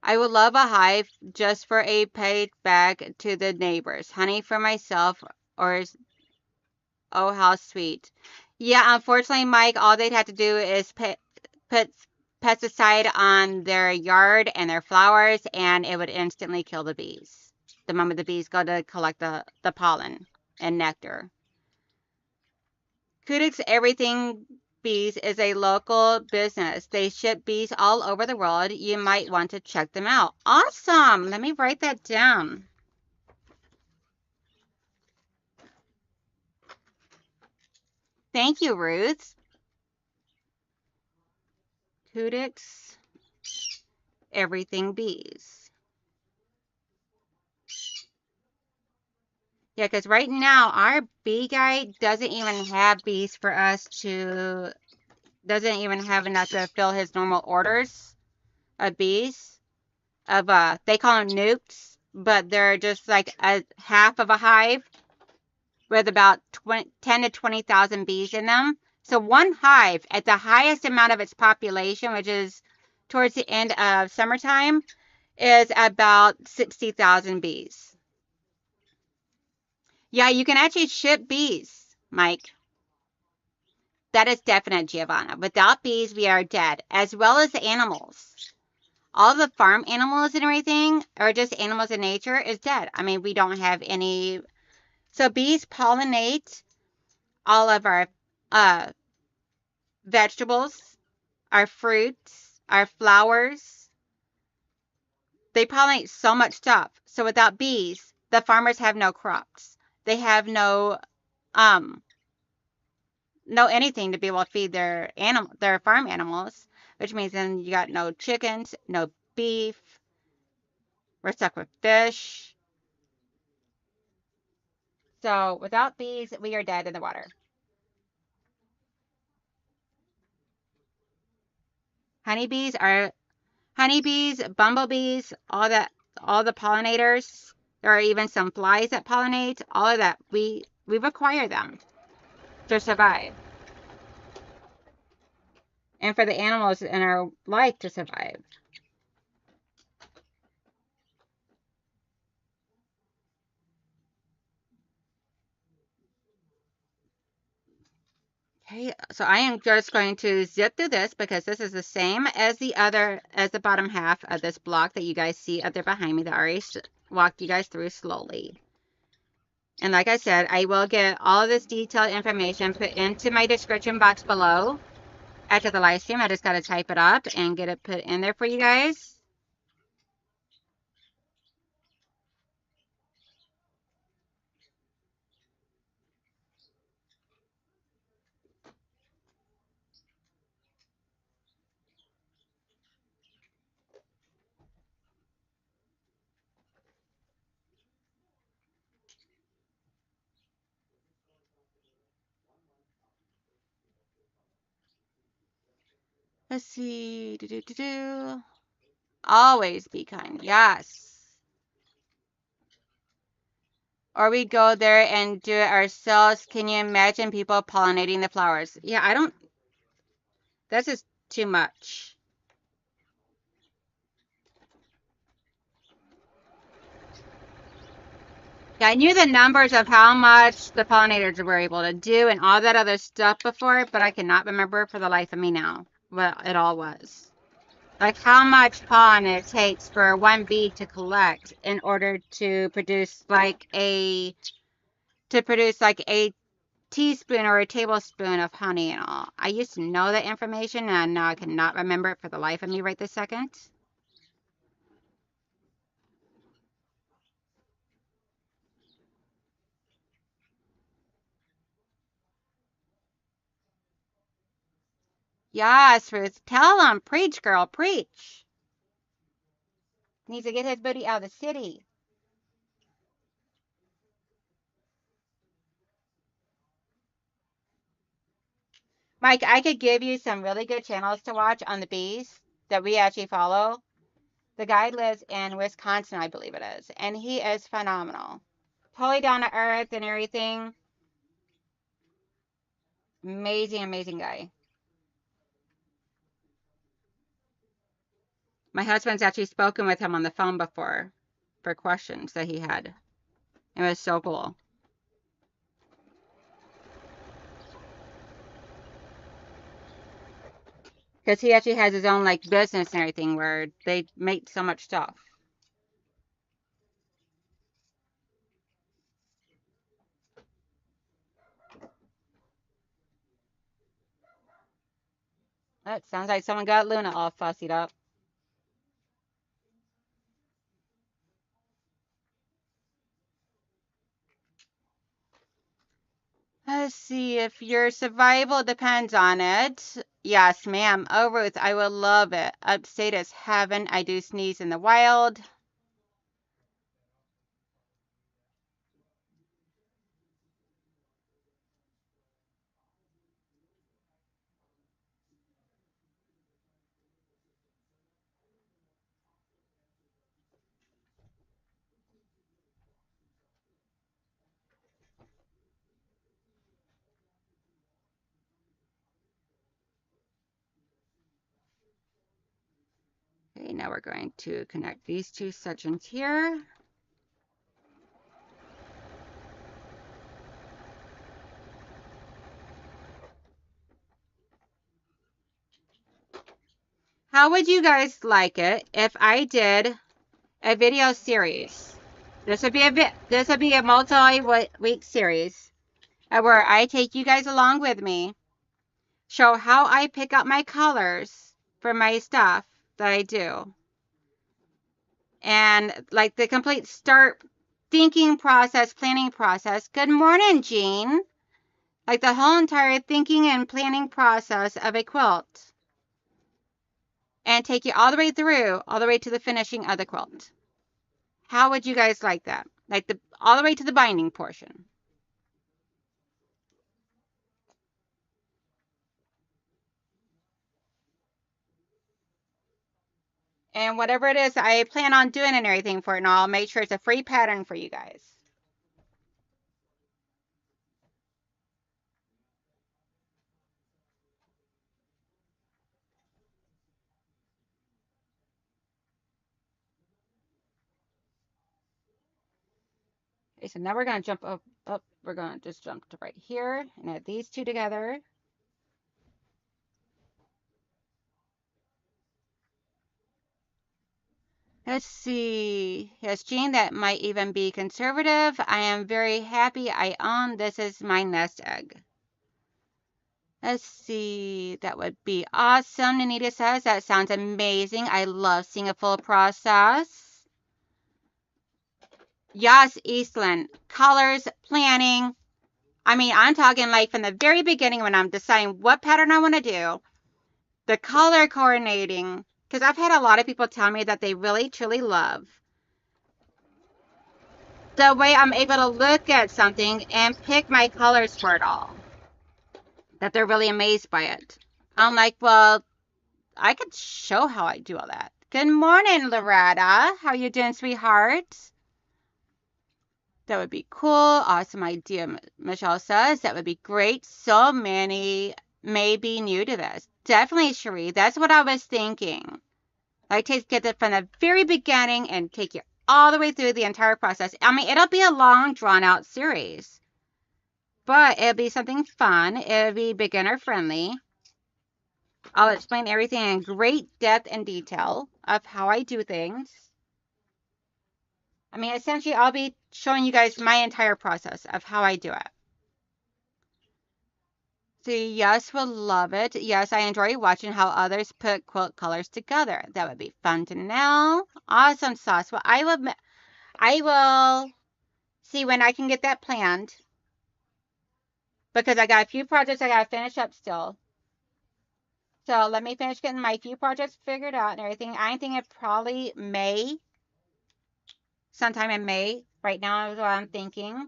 I would love a hive just for a paid bag to the neighbors. Honey for myself, or oh, how sweet. Yeah, unfortunately, Mike, all they'd have to do is pay pesticide on their yard and their flowers, and it would instantly kill the bees the moment the bees go to collect the pollen and nectar. Kudik's Everything Bees is a local business. They ship bees all over the world. You might want to check them out. Awesome. Let me write that down. Thank you, Ruth. Kudik's Everything Bees. Yeah, because right now our bee guide doesn't even have bees for us to, doesn't even have enough to fill his normal orders of bees. They call them nukes, but they're just like a half of a hive with about 10 to 20,000 bees in them. So one hive at the highest amount of its population, which is towards the end of summertime, is about 60,000 bees. Yeah, you can actually ship bees, Mike. That is definite, Giovanna. Without bees, we are dead, as well as the animals. All the farm animals and everything, or just animals in nature, is dead. I mean, we don't have any. So bees pollinate all of our vegetables, our fruits, our flowers. They pollinate so much stuff. So without bees, the farmers have no crops. They have no anything to be able to feed their farm animals, which means then you got no chickens, no beef. We're stuck with fish. So without bees, we are dead in the water. Honeybees, bumblebees, all the pollinators. There are even some flies that pollinate. All of that, we require them to survive, and for the animals in our life to survive. Okay, so I am just going to zip through this because this is the same as the bottom half of this block that you guys see up there behind me that I already walked you guys through slowly. And like I said, I will get all of this detailed information put into my description box below after the live stream. I just got to type it up and get it put in there for you guys. Let's see. Always be kind. Yes. Or we go there and do it ourselves. Can you imagine people pollinating the flowers? Yeah, I don't. That's just too much. Yeah, I knew the numbers of how much the pollinators were able to do and all that other stuff before, but I cannot remember for the life of me now what it all was. Like how much pollen it takes for one bee to collect in order to produce like a teaspoon or a tablespoon of honey and all. I used to know that information and now I cannot remember it for the life of me right this second. Yes, Ruth, tell him, preach, girl, preach. Needs to get his booty out of the city. Mike, I could give you some really good channels to watch on the bees that we actually follow. The guy lives in Wisconsin, I believe it is, and he is phenomenal. Totally down to earth and everything. Amazing, amazing guy. My husband's actually spoken with him on the phone before for questions that he had. It was so cool. Because he actually has his own like business and everything where they make so much stuff. That sounds like someone got Luna all fussied up. Let's see if your survival depends on it. Yes, ma'am. Oh, Ruth, I will love it. Upstate is heaven. I do sneeze in the wild. Okay, now we're going to connect these two sections here. How would you guys like it if I did a video series? This would be a multi-week series where I take you guys along with me, show how I pick up my colors for my stuff that I do, and like the complete start thinking process, planning process. Good morning, Jean. Like the whole entire thinking and planning process of a quilt, and take you all the way through, all the way to the finishing of the quilt. How would you guys like that? Like the all the way to the binding portion. And whatever it is I plan on doing and everything for it, and I'll make sure it's a free pattern for you guys. Okay, so now we're going to jump up. We're going to just jump to right here and add these two together. Let's see. Yes, Jean, that might even be conservative. I am very happy I own. This is my nest egg. Let's see. That would be awesome. Anita says that sounds amazing. I love seeing a full process. Yes, Eastland. Colors, planning. I mean, I'm talking like from the very beginning when I'm deciding what pattern I want to do, the color coordinating. Because I've had a lot of people tell me that they really, truly love the way I'm able to look at something and pick my colors for it all. That they're really amazed by it. I'm like, well, I could show how I do all that. Good morning, Loretta. How you doing, sweetheart? That would be cool. Awesome idea, Michelle says. That would be great. So many may be new to this. Definitely, Cherie. That's what I was thinking. Like, get it from the very beginning and take you all the way through the entire process. I mean, it'll be a long, drawn-out series. But it'll be something fun. It'll be beginner-friendly. I'll explain everything in great depth and detail of how I do things. I mean, essentially, I'll be showing you guys my entire process of how I do it. So yes, will love it. Yes, I enjoy watching how others put quilt colors together. That would be fun to know. Awesome sauce. Well, I will see when I can get that planned because I got a few projects I got to finish up still. So let me finish getting my few projects figured out and everything. I think it probably May, sometime in May. Right now is what I'm thinking.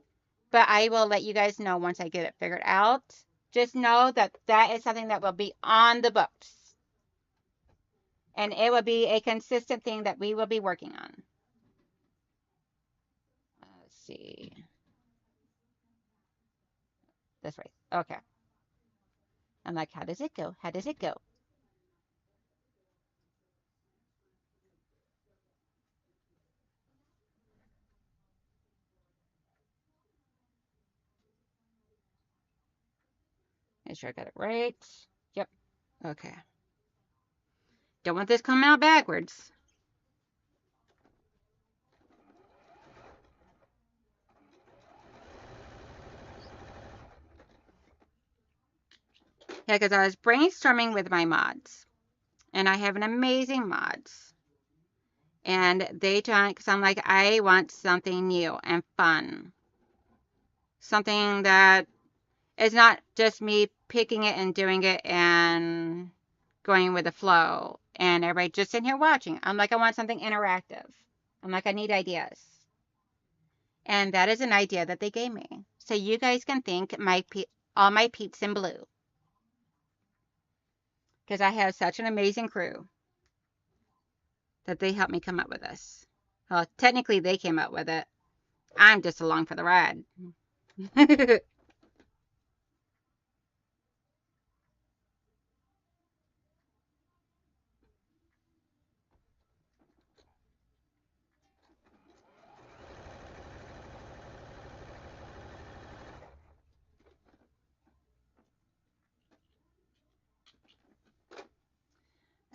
But I will let you guys know once I get it figured out. Just know that that is something that will be on the books. And it will be a consistent thing that we will be working on. Let's see. That's right. Okay. I'm like, how does it go? How does it go? Make sure I got it right. Yep. Okay. Don't want this coming out backwards. Yeah, because I was brainstorming with my mods. And I have an amazing mods. And they try, because I'm like, I want something new and fun. Something that is not just me picking it and doing it and going with the flow. And everybody just sitting here watching. I'm like, I want something interactive. I'm like, I need ideas. And that is an idea that they gave me. So you guys can thank all my peeps in blue. Because I have such an amazing crew that they helped me come up with this. Well, technically they came up with it. I'm just along for the ride.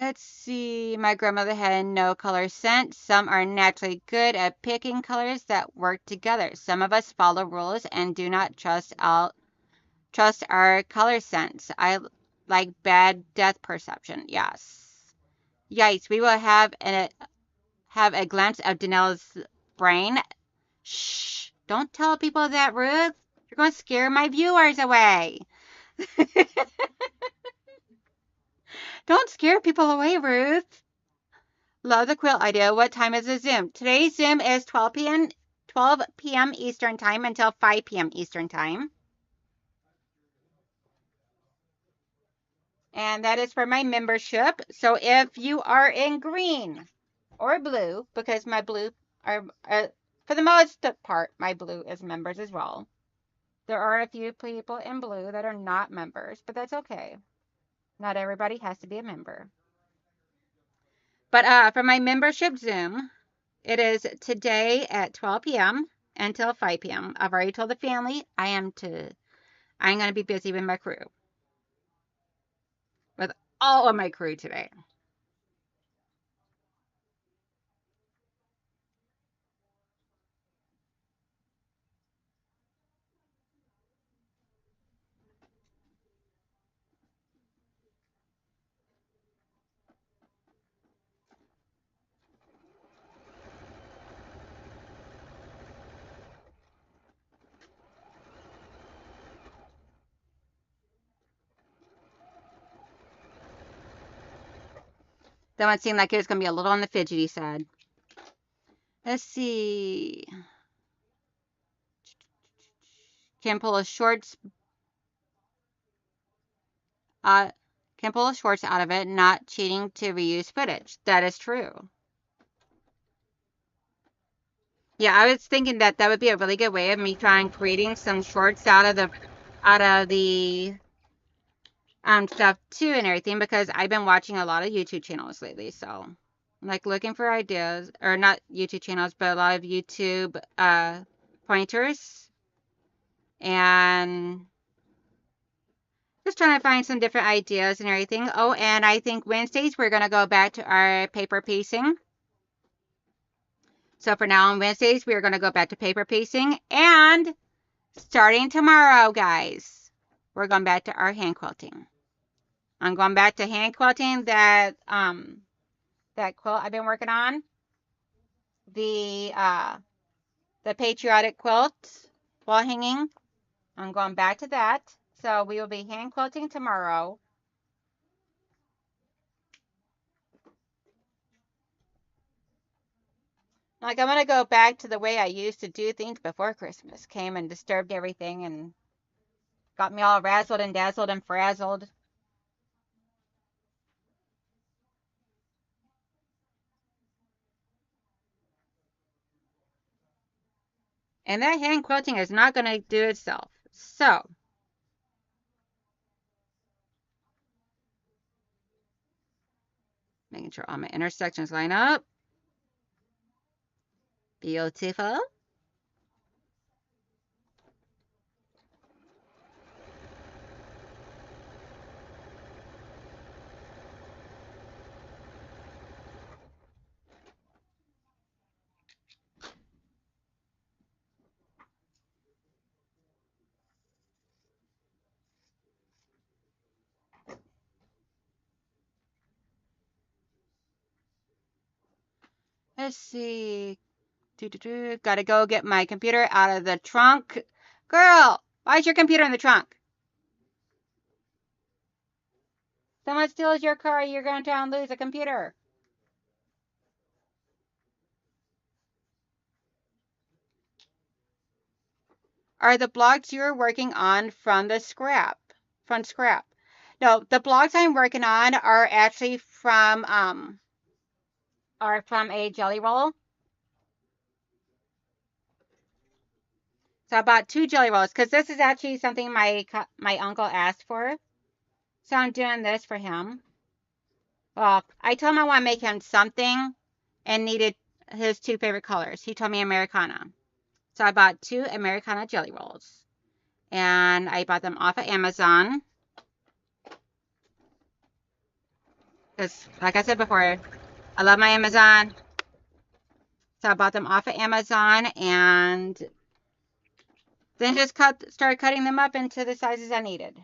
Let's see. My grandmother had no color sense. Some are naturally good at picking colors that work together. Some of us follow rules and do not trust our color sense. I like bad depth perception. Yes. Yikes. We will have a glimpse of Danelle's brain. Shh. Don't tell people that, Ruth. You're going to scare my viewers away. Don't scare people away, Ruth. Love the quilt idea. What time is the Zoom? Today's Zoom is 12 p.m. Eastern Time until 5 p.m. Eastern Time. And that is for my membership. So if you are in green or blue, because my blue are, for the most part, my blue is members as well. There are a few people in blue that are not members, but that's okay. Not everybody has to be a member. But for my membership Zoom, it is today at 12 p.m. until 5 p.m. I've already told the family I'm going to be busy with my crew. With all of my crew today. That one seemed like it was going to be a little on the fidgety side. Let's see. Can pull a shorts. Can pull a shorts out of it, not cheating to reuse footage. That is true. Yeah, I was thinking that would be a really good way of me trying creating some shorts out of the stuff too and everything, because I've been watching a lot of YouTube channels lately, so I'm like looking for ideas, or not YouTube channels, but a lot of YouTube pointers, and just trying to find some different ideas and everything. Oh, and I think Wednesdays we're gonna go back to our paper piecing. So for now on Wednesdays we are gonna go back to paper piecing, and starting tomorrow, guys, we're going back to our hand quilting. I'm going back to hand quilting that quilt I've been working on, the patriotic quilt wall hanging. I'm going back to that. So we will be hand quilting tomorrow. Like, I'm going to go back to the way I used to do things before Christmas came and disturbed everything and got me all razzled and dazzled and frazzled. And that hand quilting is not going to do itself. So, making sure all my intersections line up. Beautiful. Let's see. Gotta go get my computer out of the trunk. Girl, why is your computer in the trunk? Someone steals your car, you're going to lose a computer. Are the blogs you're working on from scrap? No, the blogs I'm working on are actually from a jelly roll. So I bought 2 jelly rolls because this is actually something my uncle asked for. So I'm doing this for him. Well, I told him I want to make him something and needed his 2 favorite colors. He told me Americana. So I bought 2 Americana jelly rolls. And I bought them off of Amazon. Because, like I said before, I love my Amazon. So I bought them off of Amazon and then just started cutting them up into the sizes I needed.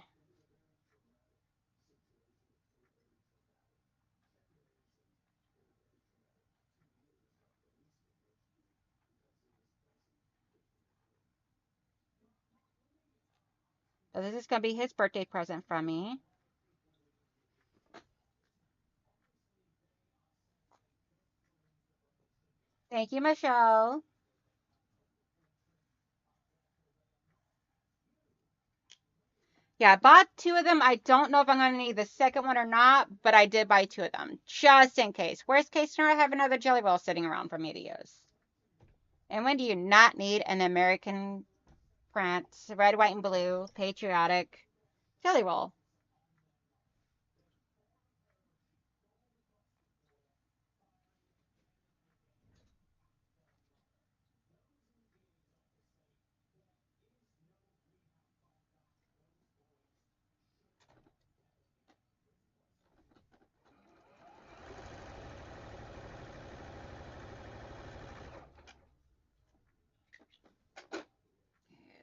So this is going to be his birthday present from me. Thank you, Michelle. Yeah, I bought 2 of them. I don't know if I'm going to need the second one or not, but I did buy 2 of them, just in case. Worst case scenario, I have another jelly roll sitting around for me to use. And when do you not need an American print, red, white, and blue, patriotic jelly roll?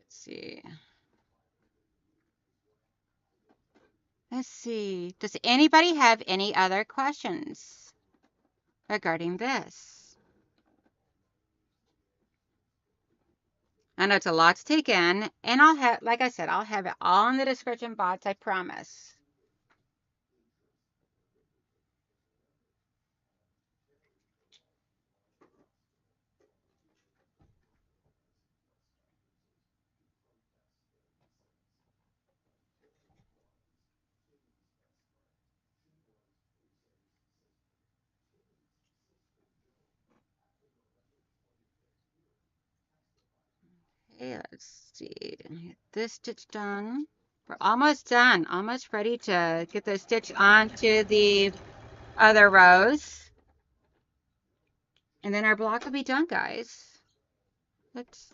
See. Let's see. Does anybody have any other questions regarding this? I know it's a lot to take in, and I'll have, like I said, I'll have it all in the description box, I promise. Okay, let's see. Get this stitch done. We're almost done. Almost ready to get the stitch onto the other rows. And then our block will be done, guys. Let's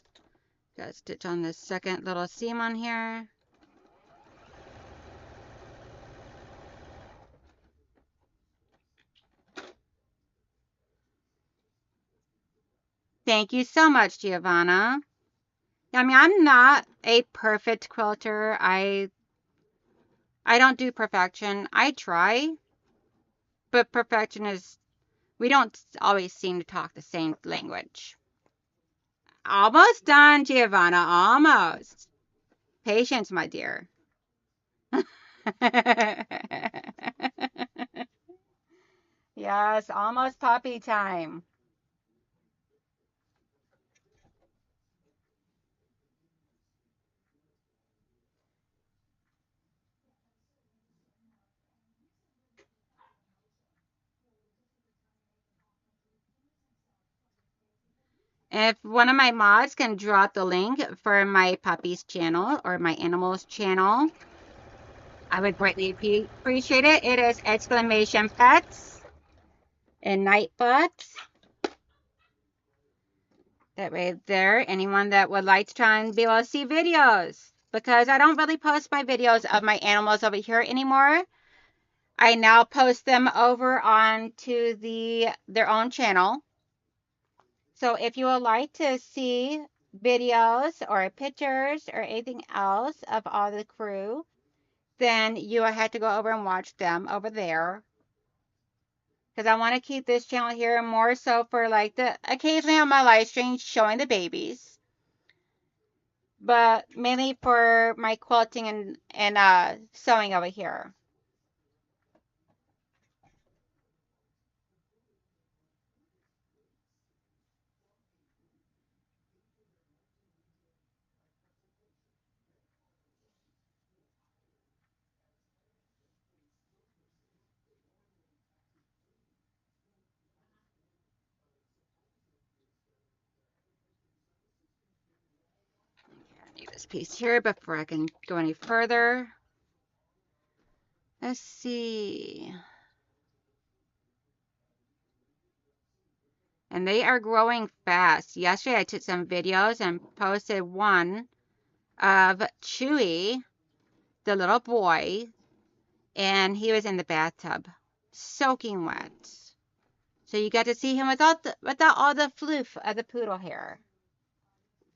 stitch on this second little seam on here. Thank you so much, Giovanna. I mean, I'm not a perfect quilter. I don't do perfection. I try, but perfection is, we don't always seem to talk the same language. Almost done, Giovanna, almost. Patience, my dear. Yes, almost puppy time. If one of my mods can drop the link for my puppy's channel or my animals channel, I would greatly appreciate it. It is exclamation pets and Nightbot. That way there, anyone that would like to try and be able to see videos. Because I don't really post my videos of my animals over here anymore. I now post them over onto their own channel. So if you would like to see videos or pictures or anything else of all the crew, then you will have to go over and watch them over there. because I want to keep this channel here more so for like the occasionally on my live stream showing the babies, but mainly for my quilting and sewing over here. I need this piece here before I can go any further. Let's see. And they are growing fast. Yesterday I took some videos and posted one of Chewy, the little boy, and he was in the bathtub, soaking wet. So you got to see him without all the floof of the poodle hair.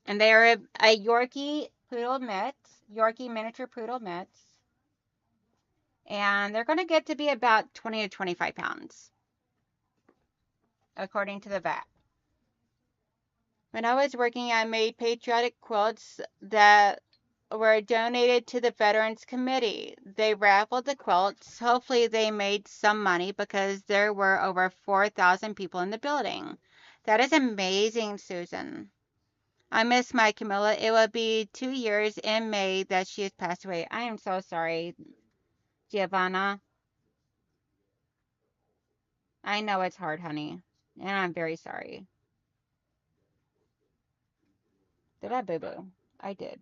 And they are a Yorkie poodle mix, Yorkie miniature poodle mix. And they're going to get to be about 20 to 25 pounds, according to the vet. When I was working, I made patriotic quilts that were donated to the Veterans Committee. They raffled the quilts. Hopefully they made some money because there were over 4,000 people in the building. That is amazing, Susan. I miss my Camilla. It will be 2 years in May that she has passed away. I am so sorry, Giovanna. I know it's hard, honey, and I'm very sorry. Did I boo-boo? I did.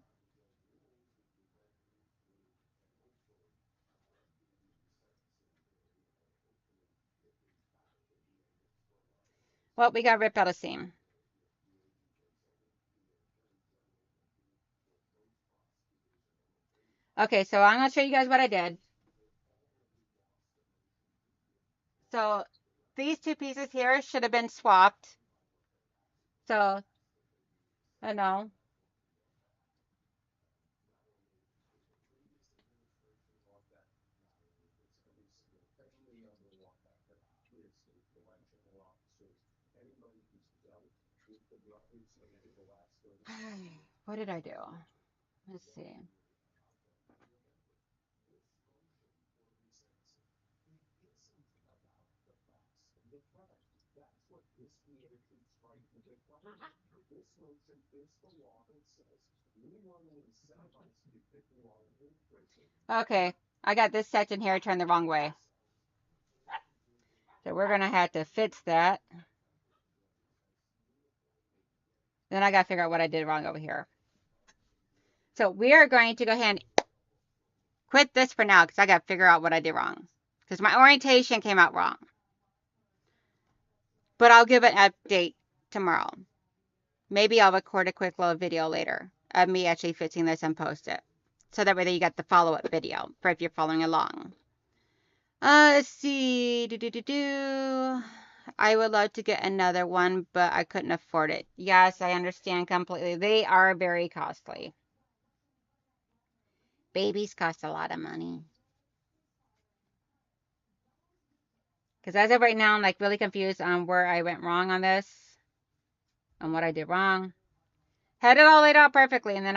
Well, we got ripped out a seam. Okay, so I'm going to show you guys what I did. So these two pieces here should have been swapped. So, I know. What did I do? Let's see. Okay, I got this section here turned the wrong way. So we're going to have to fix that. Then I got to figure out what I did wrong over here. So we are going to go ahead and quit this for now because I got to figure out what I did wrong. Because my orientation came out wrong. But I'll give an update tomorrow. Maybe I'll record a quick little video later of me actually fixing this and post it. So that way you got the follow-up video for if you're following along. Let's see. I would love to get another one, but I couldn't afford it. Yes, I understand completely. They are very costly. Babies cost a lot of money. Because as of right now, I'm like really confused on where I went wrong on this. And what I did wrong. Had it all laid out perfectly, and then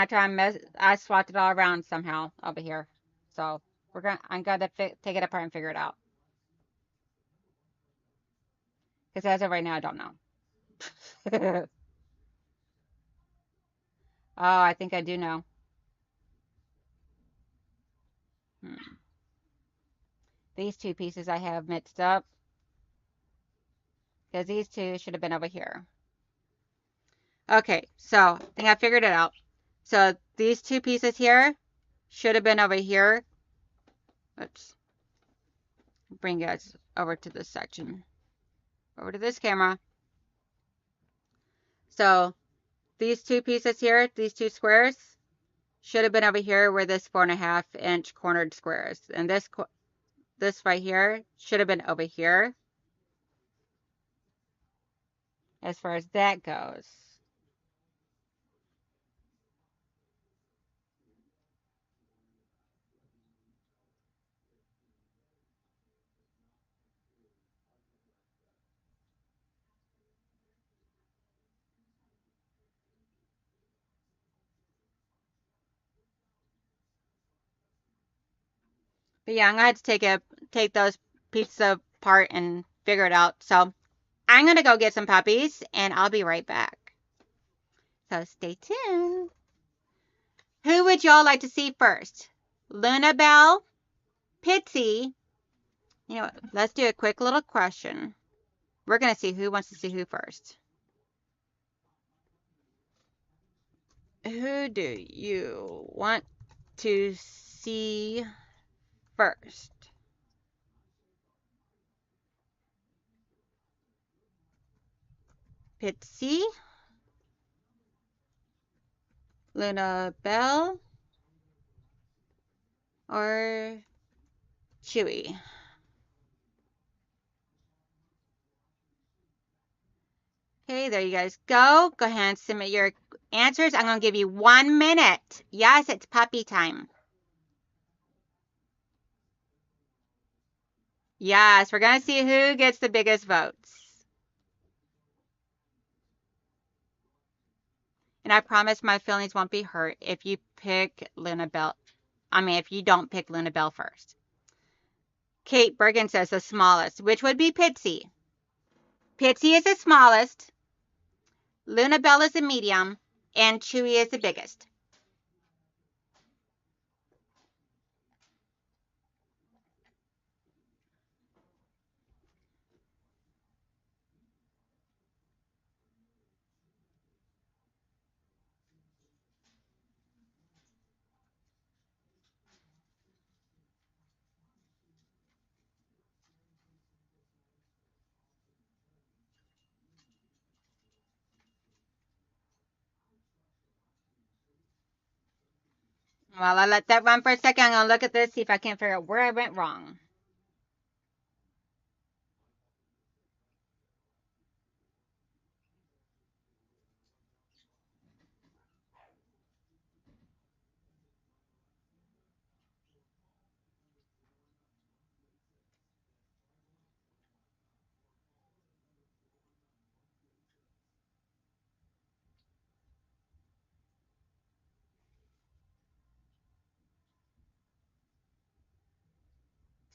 I swapped it all around somehow over here. So I'm gonna take it apart and figure it out. Because as of right now, I don't know. Oh, I think I do know. These two pieces I have mixed up. Because these two should have been over here. Okay, so I think I figured it out. So these two pieces here should have been over here. Let's bring guys over to this section. Over to this camera. So these two pieces here, these two squares, should have been over here where this 4.5-inch cornered square is. And this right here should have been over here. As far as that goes. But yeah, I'm gonna have to take those pieces apart and figure it out. So I'm gonna go get some puppies and I'll be right back. So stay tuned. Who would y'all like to see first? Luna Bell, Pitsy. You know what? Let's do a quick little question. We're gonna see who wants to see who first. Who do you want to see first? Pitsy, Luna Bell, or Chewy? Okay, there you guys go. Go ahead and submit your answers. I'm going to give you 1 minute. Yes, it's puppy time. Yes, we're going to see who gets the biggest votes. And I promise my feelings won't be hurt if you pick Luna Bell. If you don't pick Luna Bell first. Kate Bergen says the smallest, which would be Pitsy. Pitsy is the smallest. Luna Bell is the medium. And Chewy is the biggest. While I let that run for a second, I'm going to look at this, see if I can figure out where I went wrong.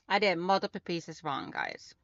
I did multiple pieces wrong, guys.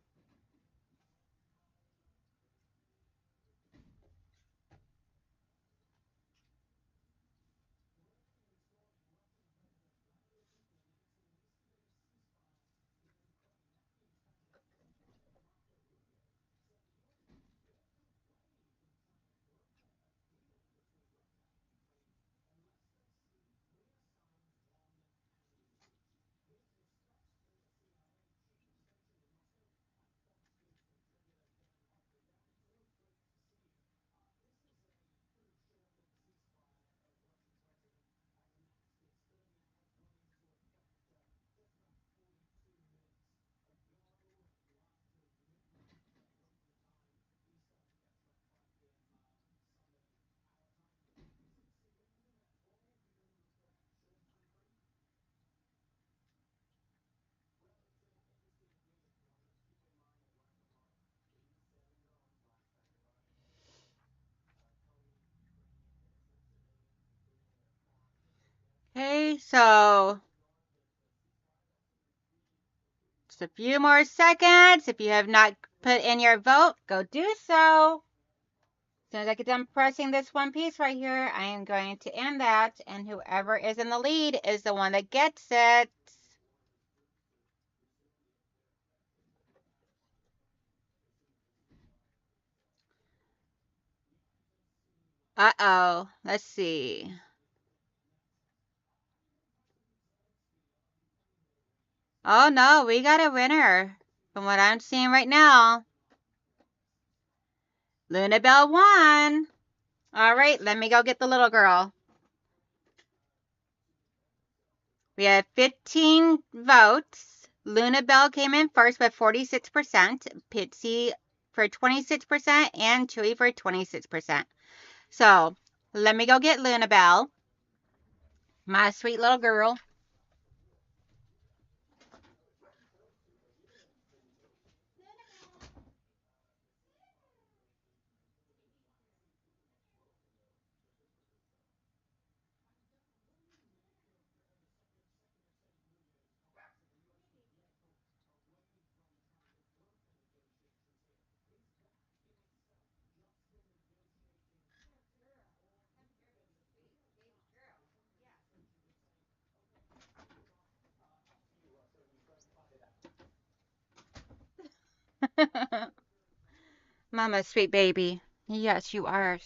Okay, so just a few more seconds. If you have not put in your vote, go do so. As soon as I get done pressing this one piece right here, I am going to end that, and whoever is in the lead is the one that gets it. Uh-oh, let's see. Oh no, we got a winner from what I'm seeing right now. Luna Bell won. All right, let me go get the little girl. We had 15 votes. Luna Bell came in first with 46%, Pitsy for 26%, and Chewy for 26%. So let me go get Luna Bell, my sweet little girl. Mama, sweet baby. Yes, you are.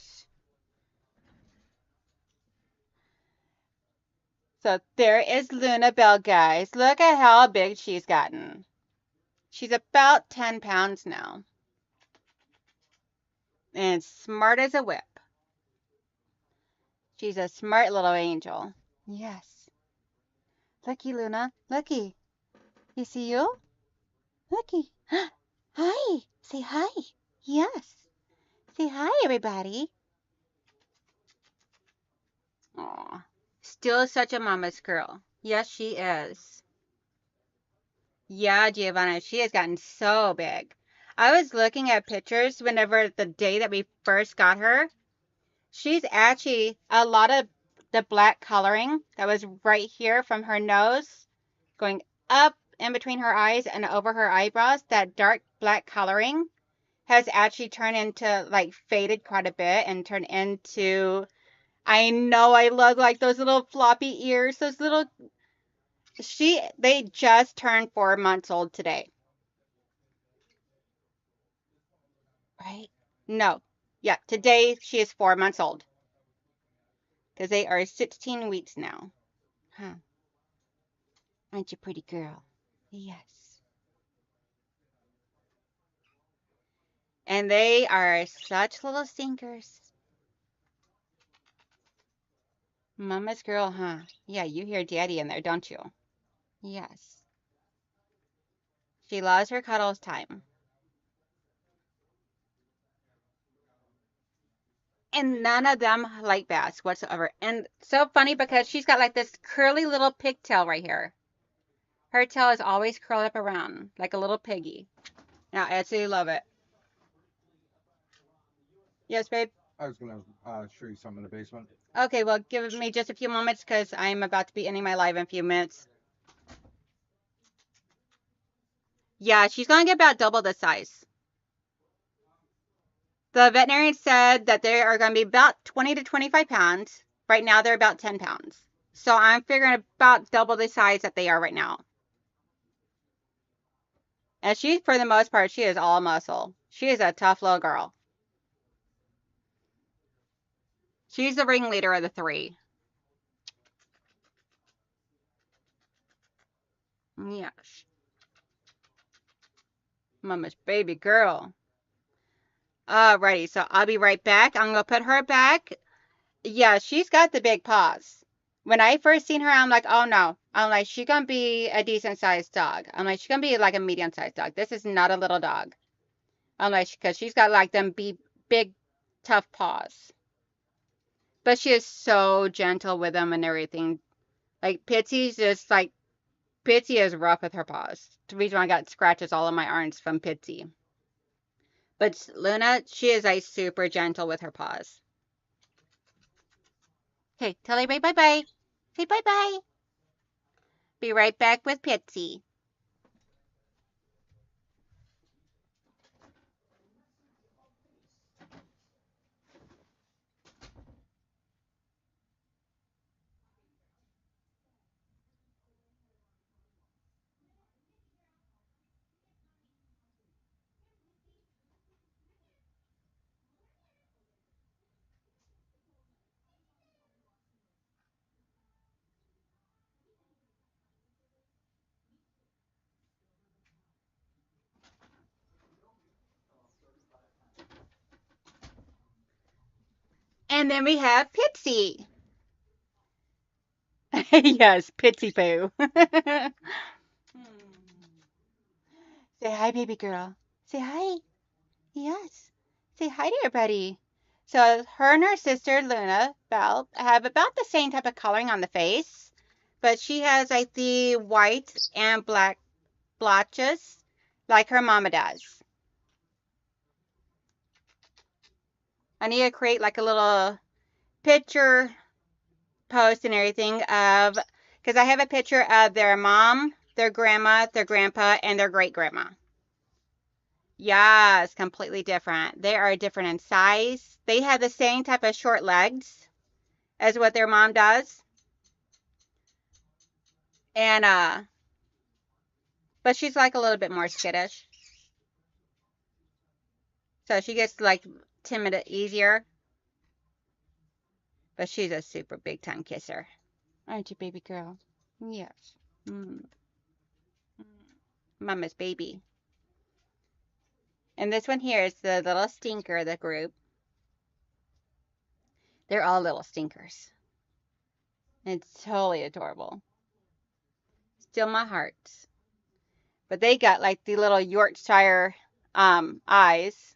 So there is Luna Bell, guys. Look at how big she's gotten. She's about 10 pounds now. And smart as a whip. She's a smart little angel. Yes. Looky, Luna. Looky. You see you? Looky. Hi. Say hi. Yes. Say hi, everybody. Aw. Still such a mama's girl. Yes, she is. Yeah, Giovanna, she has gotten so big. I was looking at pictures whenever the day that we first got her. She's actually a lot of the black coloring that was right here from her nose going up in between her eyes and over her eyebrows. That dark black coloring has actually turned into like faded quite a bit and turned into, I know I look like those little floppy ears, those little, they just turned 4 months old today. Right? No. Yeah, today she is 4 months old. Because they are 16 weeks now. Huh. Aren't you a pretty girl? Yes. And they are such little stinkers. Mama's girl, huh? Yeah, you hear Daddy in there, don't you? Yes. She loves her cuddles time. And none of them like baths whatsoever. And so funny because she's got like this curly little pigtail right here. Her tail is always curled up around like a little piggy. Now, I absolutely love it. Yes, babe? I was going to show you something in the basement. Okay, well, give me just a few moments because I'm about to be ending my live in a few minutes. Yeah, she's going to get about double the size. The veterinarian said that they are going to be about 20 to 25 pounds. Right now, they're about 10 pounds. So I'm figuring about double the size that they are right now. And she, for the most part, she is all muscle. She is a tough little girl. She's the ringleader of the three. Yes. Mama's baby girl. Alrighty, so I'll be right back. I'm going to put her back. Yeah, she's got the big paws. When I first seen her, I'm like, oh no. I'm like, she's gonna be a decent sized dog. I'm like, she's gonna be like a medium sized dog. This is not a little dog. I'm like, because she's got like them big, tough paws. But she is so gentle with them and everything. Like, Pitsy's just like, Pitsy is rough with her paws. The reason I got scratches all on my arms from Pitsy. But Luna, she is like super gentle with her paws. Okay, tell everybody bye bye. Say bye bye. Be right back with Pitsy. And then we have Pitsy. Yes, Pitsy Poo. Say hi, baby girl. Say hi. Yes. Say hi to everybody. So her and her sister Luna Belle have about the same type of coloring on the face, but she has like the white and black blotches like her mama does. I need to create like a little picture post and everything of, because I have a picture of their mom, their grandma, their grandpa, and their great grandma. Yes, completely different. They are different in size. They have the same type of short legs as what their mom does. And but she's like a little bit more skittish. So she gets like timid easier, but she's a super big time kisser. Aren't you, baby girl? Yes. Mm. Mama's baby. And this one here is the little stinker of the group. They're all little stinkers. It's totally adorable. Still my heart. But they got like the little Yorkshire eyes.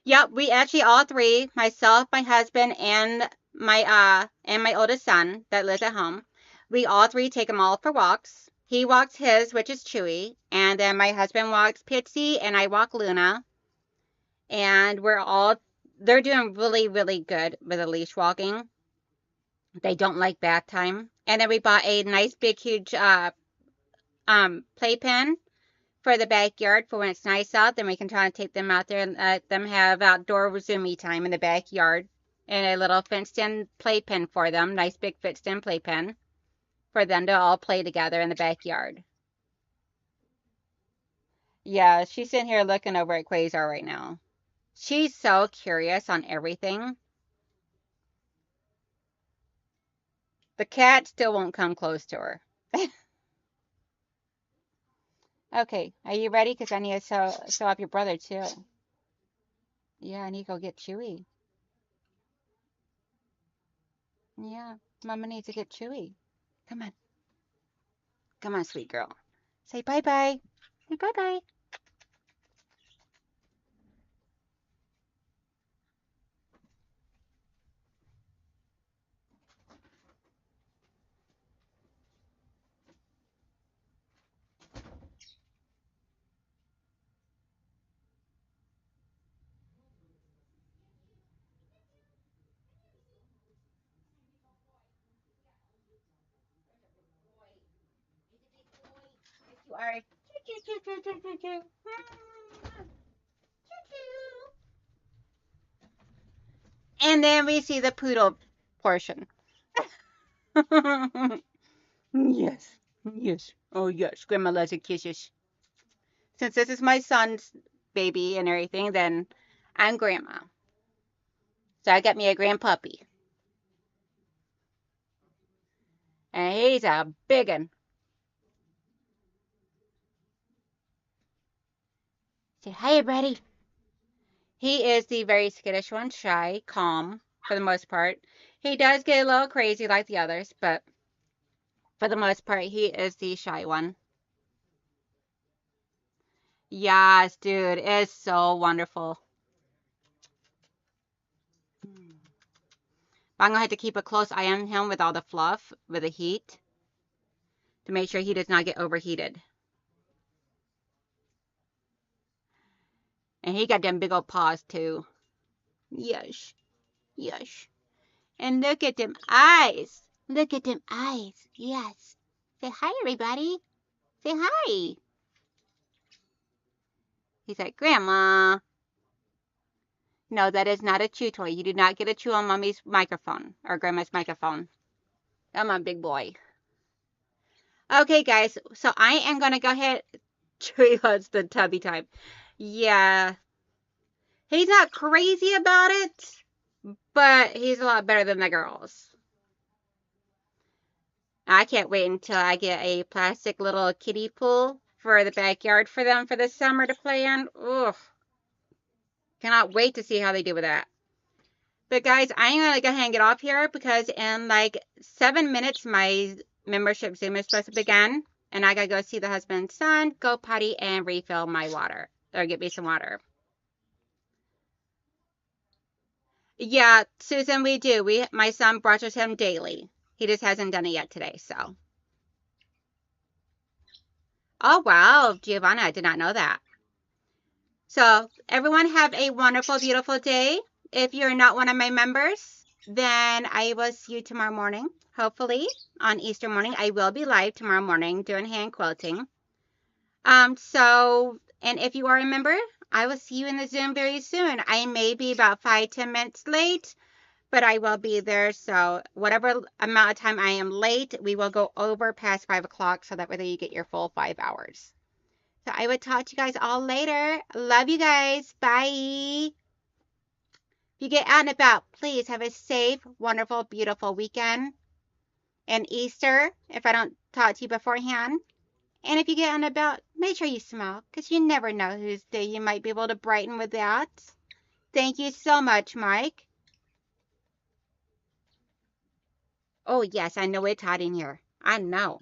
Yep, we actually all three, myself, my husband, and my oldest son that lives at home, we all three take them all for walks. He walks his, which is Chewy, and then my husband walks Pitsy, and I walk Luna, and they're doing really, really good with the leash walking. They don't like bath time. And then we bought a nice big huge playpen for the backyard for when it's nice out. Then we can try and take them out there and let them have outdoor zoomy time in the backyard. And a little fenced-in playpen for them, nice big fenced-in playpen for them to all play together in the backyard. Yeah, she's sitting here looking over at Quasar right now. She's so curious on everything. The cat still won't come close to her. Okay, are you ready? Because I need to sew up your brother too. Yeah, I need to go get Chewy. Yeah, Mama needs to get Chewy. Come on. Come on, sweet girl. Say bye-bye. Say bye-bye. You are. And then we see the poodle portion. Yes. Yes. Oh, yes. Grandma loves the kisses. Since this is my son's baby and everything, then I'm grandma. So I got me a grandpuppy. And he's a big one. Say hi, buddy. He is the very skittish one, shy, calm for the most part. He does get a little crazy like the others, but for the most part, he is the shy one. Yes, dude, it's so wonderful. I'm gonna have to keep a close eye on him with all the fluff, with the heat, to make sure he does not get overheated. And he got them big old paws too. Yes, yes. And look at them eyes. Look at them eyes. Yes. Say hi, everybody. Say hi. He's like, Grandma. No, that is not a chew toy. You do not get a chew on Mommy's microphone or Grandma's microphone. Come on, big boy. Okay, guys. So I am going to go ahead. Chewy loves the tubby type. Yeah. He's not crazy about it, but he's a lot better than the girls. I can't wait until I get a plastic little kiddie pool for the backyard for them for the summer to play in. Ugh. Cannot wait to see how they do with that. But guys, I'm going to go ahead and get off here because in like 7 minutes, my membership Zoom is supposed to begin. And I got to go see the husband and son, go potty, and refill my water. Or get me some water. Yeah, Susan, we do. My son brushes him daily. He just hasn't done it yet today, so. Oh, wow, Giovanna, I did not know that. So, everyone have a wonderful, beautiful day. If you're not one of my members, then I will see you tomorrow morning. Hopefully, on Easter morning, I will be live tomorrow morning doing hand quilting. And if you are a member, I will see you in the Zoom very soon. I may be about 5-10 minutes late, but I will be there. So whatever amount of time I am late, we will go over past 5 o'clock so that way you get your full 5 hours. So I will talk to you guys all later. Love you guys. Bye. If you get out and about, please have a safe, wonderful, beautiful weekend and Easter if I don't talk to you beforehand. And if you get out and about, make sure you smile because you never know whose day you might be able to brighten with that. Thank you so much, Mike. Oh, yes, I know it's hot in here. I know.